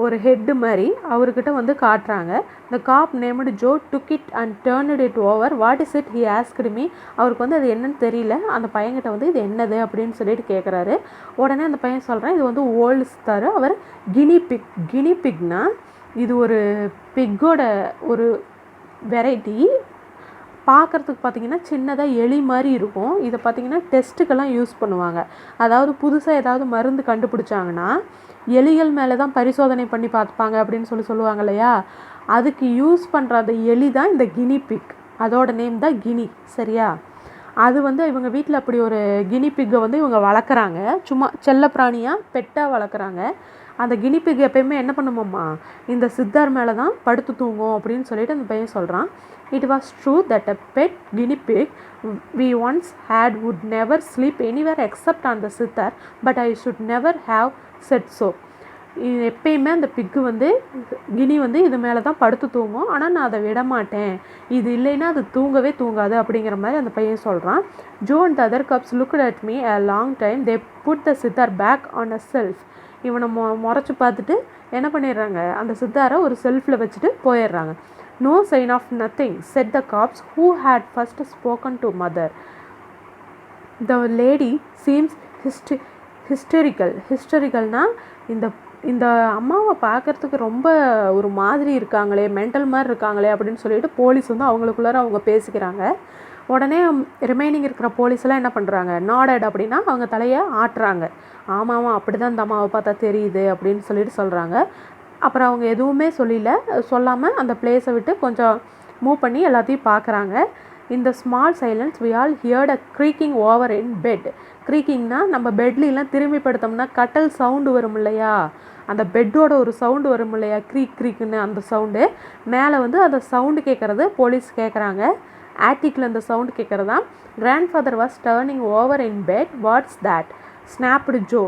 Speaker 1: ஒரு ஹெட்டு மாதிரி அவர்கிட்ட வந்து காட்டுறாங்க. இந்த cop named Joe took it and turned it over. What is it, he asked me. அவருக்கு வந்து அது என்னன்னு தெரியல. அந்த பையன்கிட்ட வந்து இது என்னது அப்படின்னு சொல்லிட்டு கேட்குறாரு. உடனே அந்த பையன் சொல்கிறான், இது வந்து ஓல்டு சித்தார். அவர் கினி பிக்னா இது ஒரு பிக்கோட ஒரு வெரைட்டி. பார்க்குறதுக்கு பார்த்திங்கன்னா சின்னதாக எலி மாதிரி இருக்கும். இதை பார்த்திங்கன்னா டெஸ்ட்டுக்கெல்லாம் யூஸ் பண்ணுவாங்க. அதாவது புதுசாக ஏதாவது மருந்து கண்டுபிடிச்சாங்கன்னா எலிகள் மேலே தான் பரிசோதனை பண்ணி பார்த்துப்பாங்க அப்படின்னு சொல்லுவாங்க இல்லையா, அதுக்கு யூஸ் பண்ணுற அந்த எலி தான் இந்த கினி பிக். அதோட நேம் தான் கினி, சரியா. அது வந்து இவங்க வீட்டில் அப்படி ஒரு கினி பிக்கை வந்து இவங்க வளர்க்குறாங்க, சும்மா செல்ல பிராணியாக பெட்டாக வளர்க்குறாங்க. அந்த கினி பிக் எப்பயுமே என்ன பண்ணுமாம்மா, இந்த சித்தார் மேலே தான் படுத்து தூங்கும் அப்படின்னு சொல்லிட்டு அந்த பையன் சொல்கிறான். It was true that a pet guinea pig we once had would never sleep anywhere except on the sitar, but I should never have said so. எப்பயுமே அந்த பிக்கு வந்து கினி வந்து இது மேலே தான் படுத்து தூங்கும், ஆனால் நான் அதை விட மாட்டேன், இது இல்லைன்னா அது தூங்கவே தூங்காது அப்படிங்கிற மாதிரி அந்த பையன் சொல்கிறான். Joe and the other cups looked at me a long time. they put the sitar back on a shelf. இவனை முறைச்சி பார்த்துட்டு என்ன பண்ணிடுறாங்க, அந்த சித்தாரை ஒரு செல்ஃபில் வச்சுட்டு போயிடுறாங்க. No sign of nothing, said the cops who had first spoken to mother. The lady seems ஹிஸ்டரிக்கல்னா இந்த அம்மாவை பார்க்குறதுக்கு ரொம்ப ஒரு மாதிரி இருக்காங்களே, மென்டல் மாதிரி இருக்காங்களே அப்படின்னு சொல்லிட்டு போலீஸ் வந்து அவங்களுக்குள்ளார அவங்க பேசிக்கிறாங்க. உடனே ரிமைனிங் இருக்கிற போலீஸ்லாம் என்ன பண்ணுறாங்க, நாடட் அப்படின்னா அவங்க தலையை ஆட்டுறாங்க. ஆமாம் அப்படி தான் இந்த அம்மாவை பார்த்தா தெரியுது அப்படின்னு சொல்லிட்டு சொல்கிறாங்க. அப்புறம் அவங்க எதுவுமே சொல்லாமல் அந்த பிளேஸை விட்டு கொஞ்சம் மூவ் பண்ணி எல்லாத்தையும் பார்க்குறாங்க. இந்த small silence we all heard a creaking over in bed. க்ரீக்கிங்னா நம்ம பெட்லாம் திரும்பி படுத்தோம்னா கட்டல் சவுண்டு வரும் இல்லையா, அந்த பெட்டோட ஒரு சவுண்டு வரும் இல்லையா, க்ரீக்குன்னு அந்த சவுண்டு. மேலே வந்து அந்த சவுண்டு கேட்குறது போலீஸ் கேட்குறாங்க. ஆட்டிக்கில் அந்த சவுண்டு கேட்குறதா. Grandfather was turning over in bed. What's that, snapped Joe.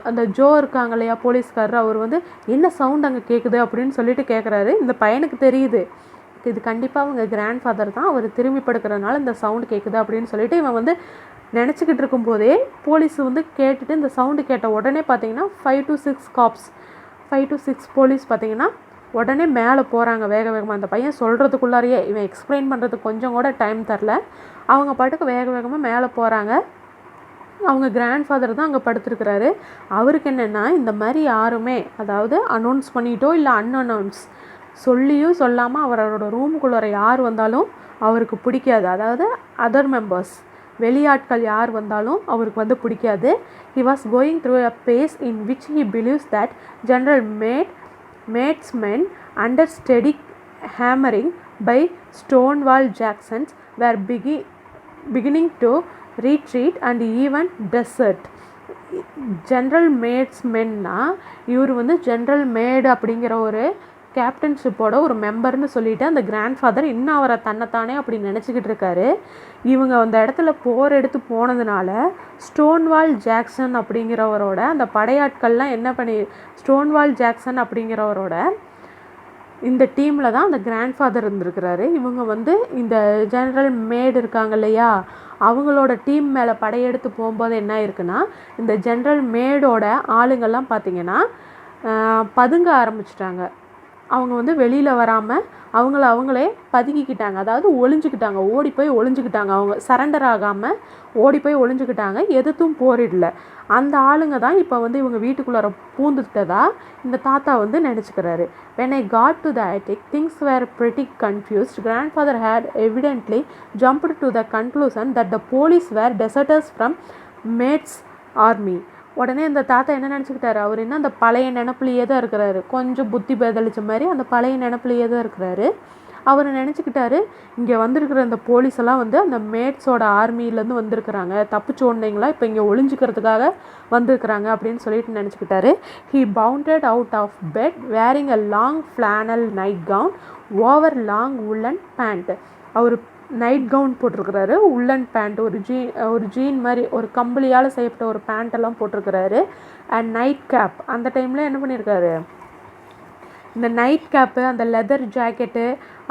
Speaker 1: அந்த ஜோ இருக்காங்க இல்லையா போலீஸ்காரர், அவர் வந்து என்ன சவுண்ட் அங்கே கேட்குது அப்படின்னு சொல்லிட்டு கேட்குறாரு. இந்த பையனுக்கு தெரியுது இது கண்டிப்பாக அவங்க கிராண்ட்ஃபாதர் தான், அவர் திரும்பி படுக்கிறதுனால இந்த சவுண்டு கேட்குது அப்படின்னு சொல்லிட்டு இவன் வந்து நினச்சிக்கிட்டு இருக்கும்போதே போலீஸ் வந்து கேட்டுட்டு இந்த சவுண்டு கேட்ட உடனே பார்த்தீங்கன்னா 5 to 6 போலீஸ் பார்த்தீங்கன்னா உடனே மேலே போகிறாங்க வேகமாக. அந்த பையன் சொல்கிறதுக்குள்ளாரையே இவன் எக்ஸ்பிளைன் பண்ணுறதுக்கு கொஞ்சம் கூட டைம் தரல. அவங்க பாட்டுக்கு வேகமாக மேலே போகிறாங்க. அவங்க கிராண்ட்ஃபாதர் தான் அங்கே படுத்துருக்கிறாரு. அவருக்கு என்னென்னா இந்த மாதிரி யாருமே அதாவது அனௌன்ஸ் பண்ணிட்டோ இல்லை அன்அனௌன்ஸ் சொல்லியும் சொல்லாமல் அவரோட ரூமுக்குள்ளார யார் வந்தாலும் அவருக்கு பிடிக்காது. அதாவது அதர் மெம்பர்ஸ் வெளியாட்கள் யார் வந்தாலும் அவருக்கு வந்து பிடிக்காது. he was going through a phase in which he believes that General Mate's men under steady hammering by Stonewall Jacksons were beginning to retreat and even desert. General Meade's மென்னா இவர் வந்து ஜென்ரல் மேட் அப்படிங்கிற ஒரு கேப்டன்ஷிப்போட ஒரு மெம்பர்னு சொல்லிட்டு அந்த கிராண்ட்ஃபாதர் இன்னும் அவரை தன்னைத்தானே அப்படி நினச்சிக்கிட்டு இருக்காரு. இவங்க அந்த இடத்துல போர் எடுத்து போனதுனால ஸ்டோன்வால் ஜாக்சன் அப்படிங்கிறவரோட அந்த படையாட்கள்லாம் என்ன பண்ணி, ஸ்டோன்வால் ஜாக்சன் அப்படிங்கிறவரோட இந்த டீமில் தான் அந்த கிராண்ட்ஃபாதர் இருந்திருக்கிறாரு. இவங்க வந்து இந்த ஜெனரல் மேட் இருக்காங்க இல்லையா, அவங்களோட டீம் மேலே படையெடுத்து போகும்போது என்ன இருக்குன்னா, இந்த ஜெனரல் மேடோட ஆளுங்கள்லாம் பார்த்திங்கன்னா பதுங்க ஆரம்பிச்சிட்டாங்க. அவங்க வந்து வெளியில் வராமல் அவங்களே பதுக்கிக்கிட்டாங்க, அதாவது ஒளிஞ்சுக்கிட்டாங்க, ஓடி போய் ஒளிஞ்சுக்கிட்டாங்க. அவங்க சரண்டர் ஆகாமல் ஓடி போய் ஒளிஞ்சுக்கிட்டாங்க, எதுவும் போரிடல. அந்த ஆளுங்க தான் இப்போ வந்து இவங்க வீட்டுக்குள்ளார பூந்துட்டதா இந்த தாத்தா வந்து நினச்சிக்கிறாரு. when I got to the attic, things were pretty confused. Grandfather had evidently jumped to the conclusion that the police were deserters from Maid's army. உடனே அந்த தாத்தா என்ன நினச்சிக்கிட்டாரு, அவர் என்ன அந்த பழைய நினப்புலையே தான் இருக்கிறாரு, கொஞ்சம் புத்தி பேதளிச்ச மாதிரி அந்த பழைய நினப்புலையே தான் இருக்கிறாரு. அவர் நினச்சிக்கிட்டாரு, இங்கே வந்திருக்கிற இந்த போலீஸ் எல்லாம் வந்து அந்த மேட்ஸோட ஆர்மியிலேருந்து வந்திருக்கிறாங்க, தப்பிச்சு ஓடினீங்களா, இப்போ இங்கே ஒளிஞ்சிக்கிறதுக்காக வந்திருக்கிறாங்க அப்படின்னு சொல்லிட்டு நினச்சிக்கிட்டாரு. He bounded out of bed wearing a long flannel night gown over long woollen pants. அவர் நைட் கவுன் போட்டிருக்கிறாரு, உள்ளன் பேண்ட், ஒரு ஜீன் மாதிரி ஒரு கம்பளியால் செய்யப்பட்ட ஒரு பேண்ட்டெல்லாம் போட்டிருக்கிறாரு. அண்ட் நைட் கேப், அந்த டைமில் என்ன பண்ணியிருக்காரு, இந்த நைட் கேப்பு, அந்த leather jacket,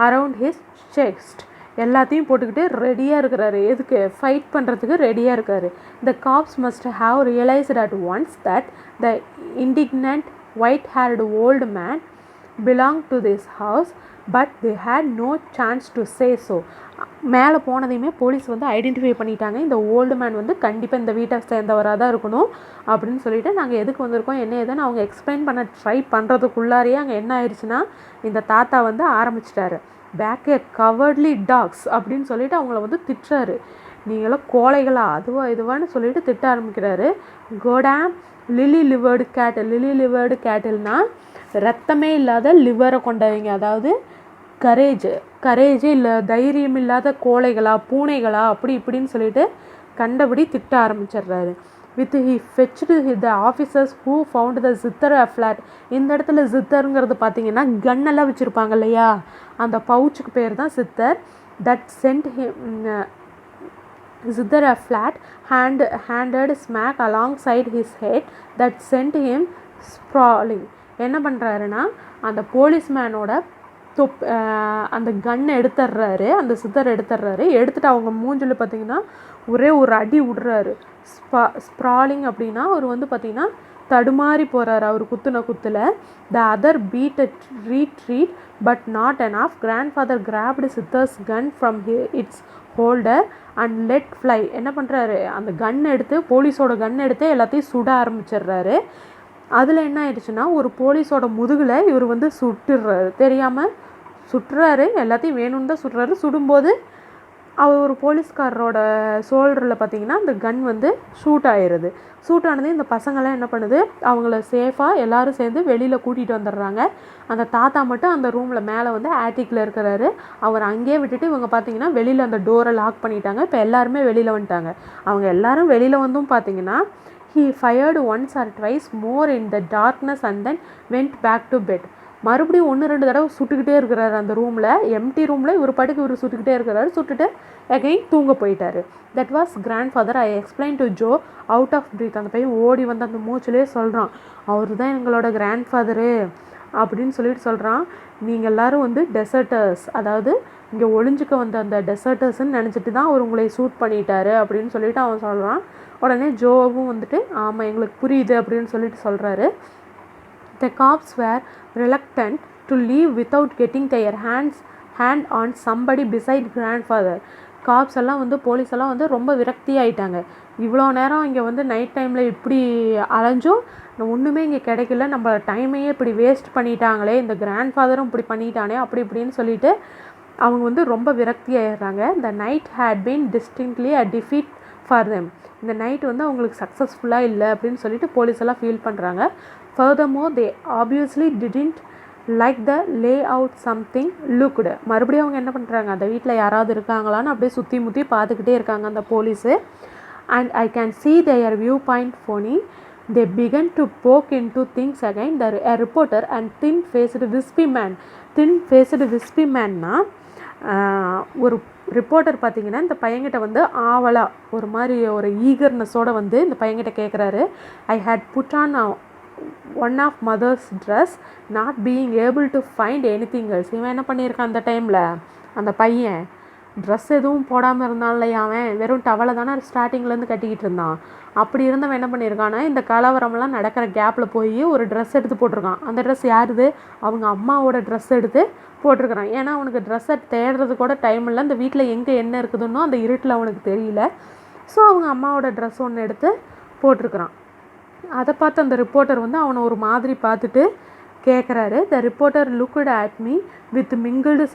Speaker 1: around his chest எல்லாத்தையும் போட்டுக்கிட்டு ரெடியாக இருக்கிறாரு. எதுக்கு, ஃபைட் பண்ணுறதுக்கு ரெடியாக இருக்காரு. The cops must have realised at once that the இண்டிக்னன்ட் white haired old man belong to this house, but they had no chance to say so. மேலே போனதையுமே போலீஸ் வந்து ஐடென்டிஃபை பண்ணிட்டாங்க, இந்த ஓல்டு மேன் வந்து கண்டிப்பாக இந்த வீட்டை சேர்ந்தவராக தான் இருக்கணும் அப்படின்னு சொல்லிட்டு, நாங்கள் எதுக்கு வந்திருக்கோம் என்ன ஏதுன்னு அவங்க எக்ஸ்பிளைன் பண்ண ட்ரை பண்ணுறதுக்குள்ளாரையே அங்கே என்ன ஆயிடுச்சுன்னா, இந்த தாத்தா வந்து ஆரம்பிச்சிட்டாரு, பேக் ஏ கவர்ட்லி டாக்ஸ் அப்படின்னு சொல்லிட்டு அவங்கள வந்து திட்டுறாரு. நீங்களாம் கோழைகளா இதுவான்னு சொல்லிட்டு திட்ட ஆரம்பிக்கிறாரு. கோடாம் லிலி லிவர்டு கேட்டில்னா ரத்தமே இல்லாத லிவரை கொண்டவங்க, அதாவது கரேஜே இல்லை, தைரியம் இல்லாத கோழைகளா, பூனைகளா, அப்படி இப்படின்னு சொல்லிட்டு கண்டபடி திட்ட ஆரம்பிச்சிடுறாரு. With he fetched the officers who found the zither flat. இந்த இடத்துல ஜித்தருங்கிறது பார்த்தீங்கன்னா கன்னெல்லாம் வச்சுருப்பாங்க இல்லையா, அந்த பவுச்சுக்கு பேர் தான் Zither. That sent Zither a flat handed smack alongside his head that sent him sprawling. என்ன பண்ணுறாருன்னா, அந்த போலீஸ்மேனோட அந்த கன்னை எடுத்துடுறாரு, அந்த சித்தர் எடுத்துட்டு அவங்க மூஞ்சில் பார்த்தீங்கன்னா ஒரே ஒரு அடி விடுறாரு. ஸ்ப்ராலிங் அப்படின்னா அவர் வந்து பார்த்திங்கன்னா தடுமாறி போகிறாரு அவர் குத்துல. The other beat a retreat but not enough. Grandfather grabbed zither's gun from its holder and let fly. என்ன பண்ணுறாரு, அந்த கன் எடுத்து, போலீஸோட கன் எடுத்து எல்லாத்தையும் சுட ஆரம்பிச்சிடுறாரு. அதில் என்ன ஆயிடுச்சுன்னா, ஒரு போலீஸோட முதுகில் இவர் வந்து சுட்டுடுறாரு, தெரியாமல் சுட்டுறாரு, எல்லாத்தையும் வேணும்னு தான் சுடுறாரு. சுடும்போது அவர் ஒரு போலீஸ்காரரோட ஷோல்டரில் பார்த்தீங்கன்னா அந்த கன் வந்து ஷூட் ஆயிடுது. ஷூட் ஆனது இந்த பசங்களாம் என்ன பண்ணுது, அவங்கள சேஃபாக எல்லோரும் சேர்ந்து வெளியில் கூட்டிகிட்டு வந்துடுறாங்க. அந்த தாத்தா மட்டும் அந்த ரூமில் மேலே வந்து ஆட்டிக்கில் இருக்கிறாரு. அவர் அங்கேயே விட்டுட்டு இவங்க பார்த்தீங்கன்னா வெளியில் அந்த டோரை லாக் பண்ணிட்டாங்க. இப்போ எல்லாருமே வெளியில் வந்துட்டாங்க. அவங்க எல்லாரும் வெளியில் வந்தும் பார்த்தீங்கன்னா he fired once or twice more in the darkness and then went back to bed. மறுபடியும் 1-2 தடவை சுட்டுக்கிட்டே இருக்கிறாரு அந்த ரூமில், எம்டி ரூமில் இவர் பாட்டுக்கு இவர் சுட்டுக்கிட்டே இருக்கிறாரு. சுட்டுட்டு அகைன் தூங்க போயிட்டாரு. That was grandfather. I explain to Joe out of breath. அந்த பையன் ஓடி வந்து அந்த மூச்சிலே சொல்கிறான், அவர் தான் எங்களோட கிராண்ட் ஃபாதரு அப்படின்னு சொல்லிட்டு சொல்கிறான். நீங்கள் எல்லோரும் வந்து டெசர்ட்டர்ஸ், அதாவது இங்கே ஒளிஞ்சிக்க வந்த அந்த டெசர்ட்டர்ஸ்ன்னு நினச்சிட்டு தான் அவர் உங்களை ஷூட் பண்ணிட்டாரு அப்படின்னு சொல்லிட்டு அவன் சொல்கிறான். உடனே ஜோவும் வந்துட்டு ஆமாம் எங்களுக்கு புரியுது அப்படின்னு சொல்லிட்டு சொல்கிறாரு. The cops were reluctant to leave without getting their hand on somebody beside grandfather. Cops எல்லாம் வந்து போலீஸ் எல்லாம் வந்து ரொம்ப விரக்தி ஆகிட்டாங்க. இவ்வளோ நேரம் இங்கே வந்து நைட் டைமில் இப்படி அலைஞ்சும் ஒன்றுமே இங்கே கிடைக்கல, நம்ம டைமையே இப்படி வேஸ்ட் பண்ணிட்டாங்களே, இந்த கிராண்ட் ஃபாதரும் இப்படி பண்ணிட்டானே அப்படி இப்படின்னு சொல்லிட்டு அவங்க வந்து ரொம்ப விரக்தி ஆகிடுறாங்க. The night had been distinctly a defeat for them. இந்த நைட் வந்து அவங்களுக்கு சக்ஸஸ்ஃபுல்லாக இல்லை அப்படின்னு சொல்லிட்டு போலீஸ் எல்லாம் ஃபீல் பண்ணுறாங்க. Furthermore, they obviously didn't like the layout something looked. மறுபடியும் அவங்க என்ன பண்ணுறாங்க, அந்த வீட்டில் யாராவது இருக்காங்களான்னு அப்படியே சுற்றி முற்றி பார்த்துக்கிட்டே இருக்காங்க அந்த police. And I can see their viewpoint phony. They began to poke into things again. A reporter and thin-faced wispy man-னா ஒரு ரிப்போர்ட்டர் பார்த்தீங்கன்னா இந்த பையன்கிட்ட வந்து ஆவலாக ஒரு மாதிரி ஒரு ஈகர்னஸோடு வந்து இந்த பையன்கிட்ட கேட்குறாரு. I had put on one of mother's dress not being able to find anything else. இவன் என்ன பண்ணியிருக்கான் அந்த டைமில், அந்த பையன் ட்ரெஸ் எதுவும் போடாமல் இருந்தான் இல்லையா, அவன் வெறும் டவலை தானே ஸ்டார்டிங்லேருந்து கட்டிக்கிட்டு இருந்தான். அப்படி இருந்தவன் என்ன பண்ணியிருக்கான்னா இந்த கலவரம்லாம் நடக்கிற கேப்பில் போய் ஒரு ட்ரெஸ் எடுத்து போட்டிருக்கான். அந்த ட்ரெஸ் யாருது? அவங்க அம்மாவோட ட்ரெஸ் எடுத்து போட்டிருக்கிறான். ஏன்னா அவனுக்கு ட்ரெஸ்ஸை தேடுறது கூட டைம் இல்லை, இந்த வீட்டில் எங்கே என்ன இருக்குதுன்னோ அந்த இருட்டில் அவனுக்கு தெரியல. ஸோ அவங்க அம்மாவோட ட்ரெஸ் ஒன்று எடுத்து போட்டிருக்கிறான். அதை பார்த்து அந்த ரிப்போர்ட்டர் வந்து அவனை ஒரு மாதிரி பார்த்துட்டு கேட்குறாரு. The reporter looked at me with mingled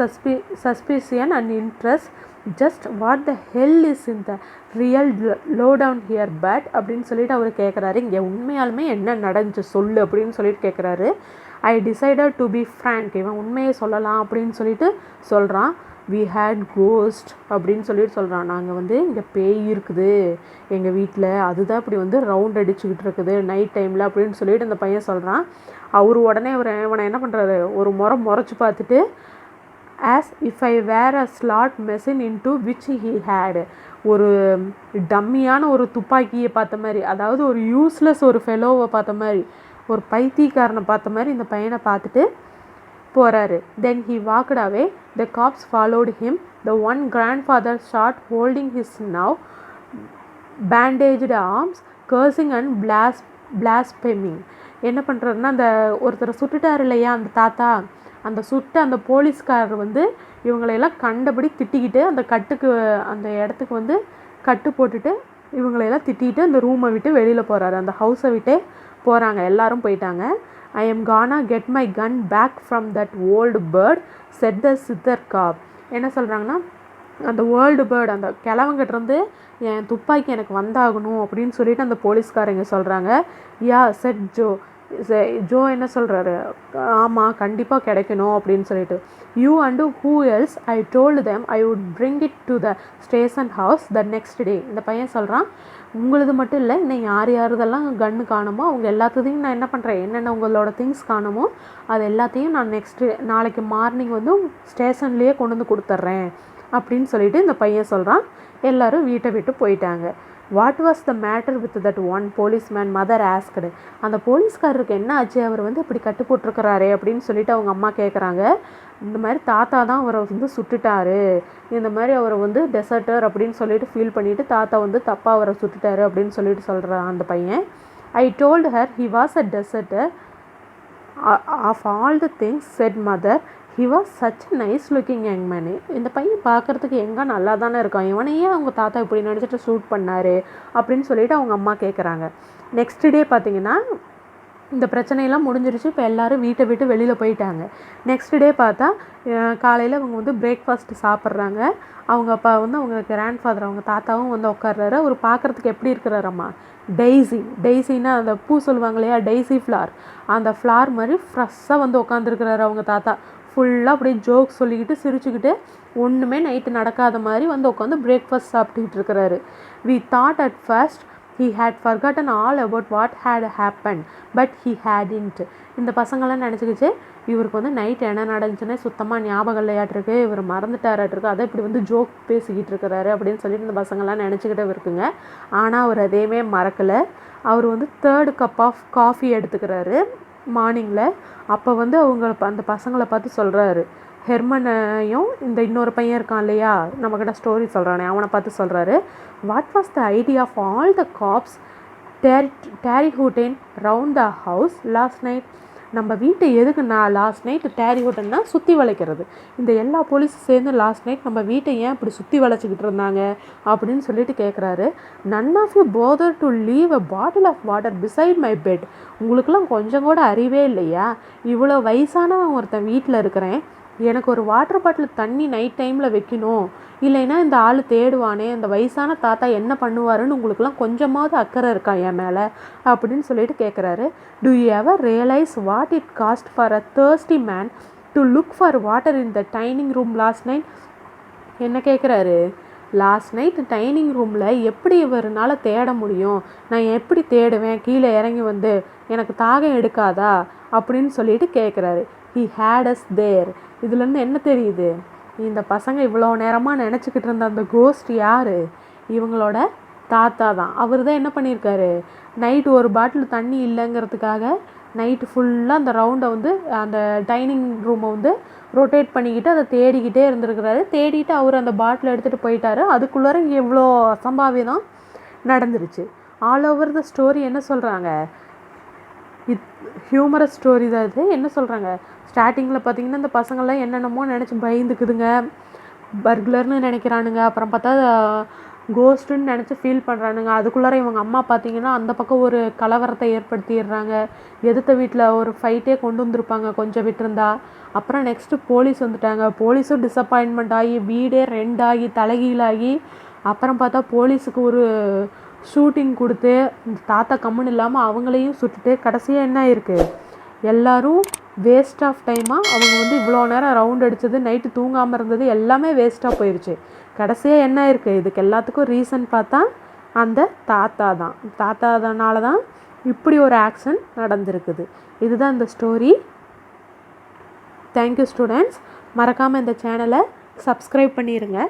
Speaker 1: suspicion and interest. Just what the hell is in the real low down here but அப்படின்னு சொல்லிட்டு அவர் கேட்குறாரு. இங்கே உண்மையாலுமே என்ன நடந்துச்சு சொல்லு அப்படின்னு சொல்லிட்டு கேட்குறாரு. I decided to be frank. இவன் உண்மையை சொல்லலாம் அப்படின்னு சொல்லிட்டு சொல்கிறான். வி ஹேட் கோஸ்ட் அப்படின்னு சொல்லிட்டு சொல்கிறான். நாங்கள் வந்து இங்கே பேய் இருக்குது எங்கள் வீட்டில், அதுதான் இப்படி வந்து ரவுண்ட் அடிச்சுக்கிட்டு இருக்குது நைட் டைமில் அப்படின்னு சொல்லிட்டு அந்த பையன் சொல்கிறான். அவர் உடனே இவனை என்ன பண்ணுறாரு, ஒரு முறைச்சி பார்த்துட்டு as if I were a slot machine into which he had, ஒரு டம்மியான ஒரு துப்பாக்கியை பார்த்த மாதிரி, அதாவது ஒரு யூஸ்லெஸ் ஒரு ஃபெலோவை பார்த்த மாதிரி, ஒரு பைத்தியக்காரனை பார்த்த மாதிரி இந்த பையனை பார்த்துட்டு போகிறாரு. Then he walked away. The cops followed him. The one grandfather shot holding his now bandaged arms cursing and blaspheming. என்ன பண்ணுறாருன்னா, அந்த ஒருத்தர் சுட்டுட்டார் இல்லையா அந்த தாத்தா, அந்த அந்த போலீஸ்காரர் வந்து இவங்களையெல்லாம் கண்டபடி திட்டிக்கிட்டு அந்த இடத்துக்கு வந்து கட்டு போட்டுட்டு இவங்களையெல்லாம் திட்டிகிட்டு அந்த ரூமை விட்டு வெளியில் போகிறாரு. அந்த ஹவுஸை விட்டே போகிறாங்க. எல்லாரும் போயிட்டாங்க. I'm gonna get my gun back from that old bird said the zither cop. என்ன சொல்கிறாங்கன்னா, அந்த வேர்ல்டு பேர்டு அந்த கிழவங்கிட்டேருந்து என் துப்பாக்கி எனக்கு வந்தாகணும் அப்படின்னு சொல்லிட்டு அந்த போலீஸ்காரங்க சொல்கிறாங்க. யா செட் ஜோ என்ன சொல்கிறாரு, ஆமாம் கண்டிப்பாக கிடைக்கணும் அப்படின்னு சொல்லிட்டு. You and who else I told them I would bring it to the station house the next day. இந்த பையன் சொல்கிறான், உங்களது மட்டும் இல்லை, இன்னும் யாரெல்லாம் கன்று காணுமோ அவங்க எல்லாத்தையும் நான் என்ன பண்ணுறேன், என்னென்ன உங்களோட திங்ஸ் காணுமோ அது எல்லாத்தையும் நான் நாளைக்கு மார்னிங் வந்து ஸ்டேஷன்லேயே கொண்டு வந்து கொடுத்துட்றேன் அப்படின்னு சொல்லிட்டு இந்த பையன் சொல்கிறான். எல்லோரும் வீட்டை விட்டு போயிட்டாங்க. What was the matter with that one policeman mother asked. அந்த போலீஸ்காரருக்கு என்ன ஆச்சு, அவர் வந்து இப்படி கட்டு போட்டிருக்கிறாரே அப்படின்னு சொல்லிட்டு அவங்க அம்மா கேட்குறாங்க. இந்த மாதிரி தாத்தா தான் அவரை வந்து சுட்டுட்டாரு, இந்த மாதிரி அவரை வந்து டெசர்ட்டர் அப்படின்னு சொல்லிட்டு ஃபீல் பண்ணிவிட்டு தாத்தா வந்து தப்பாக அவரை சுட்டுட்டாரு அப்படின்னு சொல்லிட்டு சொல்கிறான் அந்த பையன். I told her he was a deserter of all the things said mother. He was such nice looking young man. இந்த பையன் பார்க்குறதுக்கு எங்கே நல்லா தானே இருக்கான், இவனையே அவங்க தாத்தா இப்படி நினச்சிட்டு ஷூட் பண்ணார் அப்படின்னு சொல்லிட்டு அவங்க அம்மா கேட்குறாங்க. நெக்ஸ்ட் டே பார்த்திங்கன்னா இந்த பிரச்சனையெல்லாம் முடிஞ்சிருச்சு. இப்போ எல்லோரும் வீட்டை விட்டு வெளியில் போயிட்டாங்க. நெக்ஸ்ட் டே பார்த்தா காலையில் அவங்க வந்து பிரேக்ஃபாஸ்ட்டு சாப்பிட்றாங்க. அவங்க அப்பா வந்து அவங்க கிராண்ட்ஃபாதர் அவங்க தாத்தாவும் வந்து உட்கார்றாரு. அவர் பார்க்குறதுக்கு எப்படி இருக்கிறாரம்மா, டெய்ஸின்னா அந்த பூ சொல்லுவாங்க இல்லையா, டெய்ஸி ஃப்ளார், அந்த ஃப்ளார் மாதிரி ஃப்ரெஷ்ஷாக வந்து உட்காந்துருக்கிறாரு அவங்க தாத்தா. ஃபுல்லாக அப்படியே ஜோக் சொல்லிக்கிட்டு சிரிச்சுக்கிட்டு ஒன்றுமே நைட்டு நடக்காத மாதிரி வந்து உட்காந்து பிரேக்ஃபாஸ்ட் சாப்பிட்டுக்கிட்டு இருக்கிறாரு. We thought at first he had forgotten all about what had happened but he hadn't. இந்த பசங்களாம் நினச்சிக்கிச்சு இவருக்கு வந்து நைட் என்ன நடந்துச்சுன்னே சுத்தமாக ஞாபகம் இல்லையாட்டிருக்கு, இவர் மறந்துட்டாராட்டிருக்கு, அதை இப்படி வந்து ஜோக் பேசிக்கிட்டு இருக்கிறாரு அப்படின்னு சொல்லிட்டு இந்த பசங்கள்லாம் நினச்சிக்கிட்டே இருக்குங்க. ஆனால் அவர் எதையுமே மறக்கலை. அவர் வந்து 3rd கப் ஆஃப் காஃபி எடுத்துக்கிறாரு மார்னிங்கில். அப்போ வந்து அந்த பசங்களை பார்த்து சொல்கிறாரு, ஹெர்மனையும் இந்த இன்னொரு பையன் இருக்கான் இல்லையா நம்மக்கிட்ட ஸ்டோரி சொல்கிறானே அவனை பார்த்து சொல்கிறாரு, what was the idea of all the cops tarryhooting round the house last night. நம்ம வீட்டை எதுக்கு லாஸ்ட் நைட் டேரிஹூட்டன்னா சுற்றி வளைக்கிறது, இந்த எல்லா போலீஸும் சேர்ந்து லாஸ்ட் நைட் நம்ம வீட்டை ஏன் இப்படி சுற்றி வளைச்சிக்கிட்டு இருந்தாங்க அப்படின்னு சொல்லிட்டு கேட்குறாரு. None of you bother to leave a bottle of water beside my bed. உங்களுக்கெல்லாம் கொஞ்சம் கூட அறிவே இல்லையா, இவ்வளோ வயசானவன் ஒருத்தன் வீட்டில் இருக்கிறேன், எனக்கு ஒரு வாட்டர் பாட்டில் தண்ணி நைட் டைமில் வைக்கணும், இல்லைன்னா இந்த ஆள் தேடுவானே அந்த வயசான தாத்தா என்ன பண்ணுவாருன்னு உங்களுக்குலாம் கொஞ்சமாவது அக்கறை இருக்கா என் மேலே அப்படின்னு சொல்லிட்டு கேட்குறாரு. To you ever realise what it cost for a thirsty man to look for water in the dining room last night. என்ன கேட்குறாரு, லாஸ்ட் நைட் டைனிங் ரூமில் எப்படி இவருனால தேட முடியும், நான் எப்படி தேடுவேன் கீழே இறங்கி வந்து, எனக்கு தாகம் எடுக்காதா அப்படின்னு சொல்லிட்டு கேட்குறாரு. ஹி ஹேட் அஸ் தேர். இதுலேருந்து என்ன தெரியுது, இந்த பசங்க இவ்வளோ நேரமாக நினச்சிக்கிட்டு இருந்த அந்த கோஸ்ட் யார், இவங்களோட தாத்தா தான். அவர் தான் என்ன பண்ணியிருக்காரு, நைட்டு ஒரு பாட்டில் தண்ணி இல்லைங்கிறதுக்காக நைட்டு ஃபுல்லாக அந்த ரவுண்டை வந்து அந்த டைனிங் ரூமை வந்து ரொட்டேட் பண்ணிக்கிட்டு அதை தேடிக்கிட்டே இருந்திருக்கிறாரு. தேடிட்டு அவர் அந்த பாட்டில் எடுத்துகிட்டு போயிட்டாரு. அதுக்குள்ளார எவ்வளோ அசம்பாவிதம் நடந்துருச்சு. ஆல் ஓவர் த ஸ்டோரி என்ன சொல்கிறாங்க, ஹியூமரஸ் ஸ்டோரி தான் இது. என்ன சொல்கிறாங்க, ஸ்டார்டிங்கில் பார்த்தீங்கன்னா இந்த பசங்கள்லாம் என்னென்னமோ நினச்சி பயந்துக்குதுங்க, பர்குலர்னு நினைக்கிறானுங்க. அப்புறம் பார்த்தா கோஸ்ட்டுன்னு நினச்சி ஃபீல் பண்ணுறானுங்க. அதுக்குள்ளார இவங்க அம்மா பார்த்தீங்கன்னா அந்த பக்கம் ஒரு கலவரத்தை ஏற்படுத்திடுறாங்க. எதிர்த்த வீட்டில் ஒரு ஃபைட்டே கொண்டு வந்திருப்பாங்க கொஞ்சம் விட்டுருந்தா. அப்புறம் நெக்ஸ்ட்டு போலீஸ் வந்துட்டாங்க. போலீஸும் டிசப்பாயின்மெண்ட் ஆகி வீடே ரெண்டாகி தலைகீழாகி அப்புறம் பார்த்தா போலீஸுக்கு ஒரு ஷூட்டிங் கொடுத்து இந்த தாத்தா கம்முன்னு இல்லாமல் அவங்களையும் சுட்டுட்டு கடைசியாக என்ன ஆயிருக்கு, எல்லோரும் வேஸ்ட் ஆஃப் டைமாக அவங்க வந்து இவ்வளோ நேரம் ரவுண்ட் அடித்தது, நைட்டு தூங்காமல் இருந்தது எல்லாமே வேஸ்ட்டாக போயிடுச்சு. கடைசியாக என்ன இருக்குது, இதுக்கு எல்லாத்துக்கும் ரீசன் பார்த்தா அந்த தாத்தாதனால தான் இப்படி ஒரு ஆக்ஷன் நடந்திருக்குது. இதுதான் இந்த ஸ்டோரி. Thank you students. மறக்காமல் இந்த சேனலை சப்ஸ்கிரைப் பண்ணிடுங்க.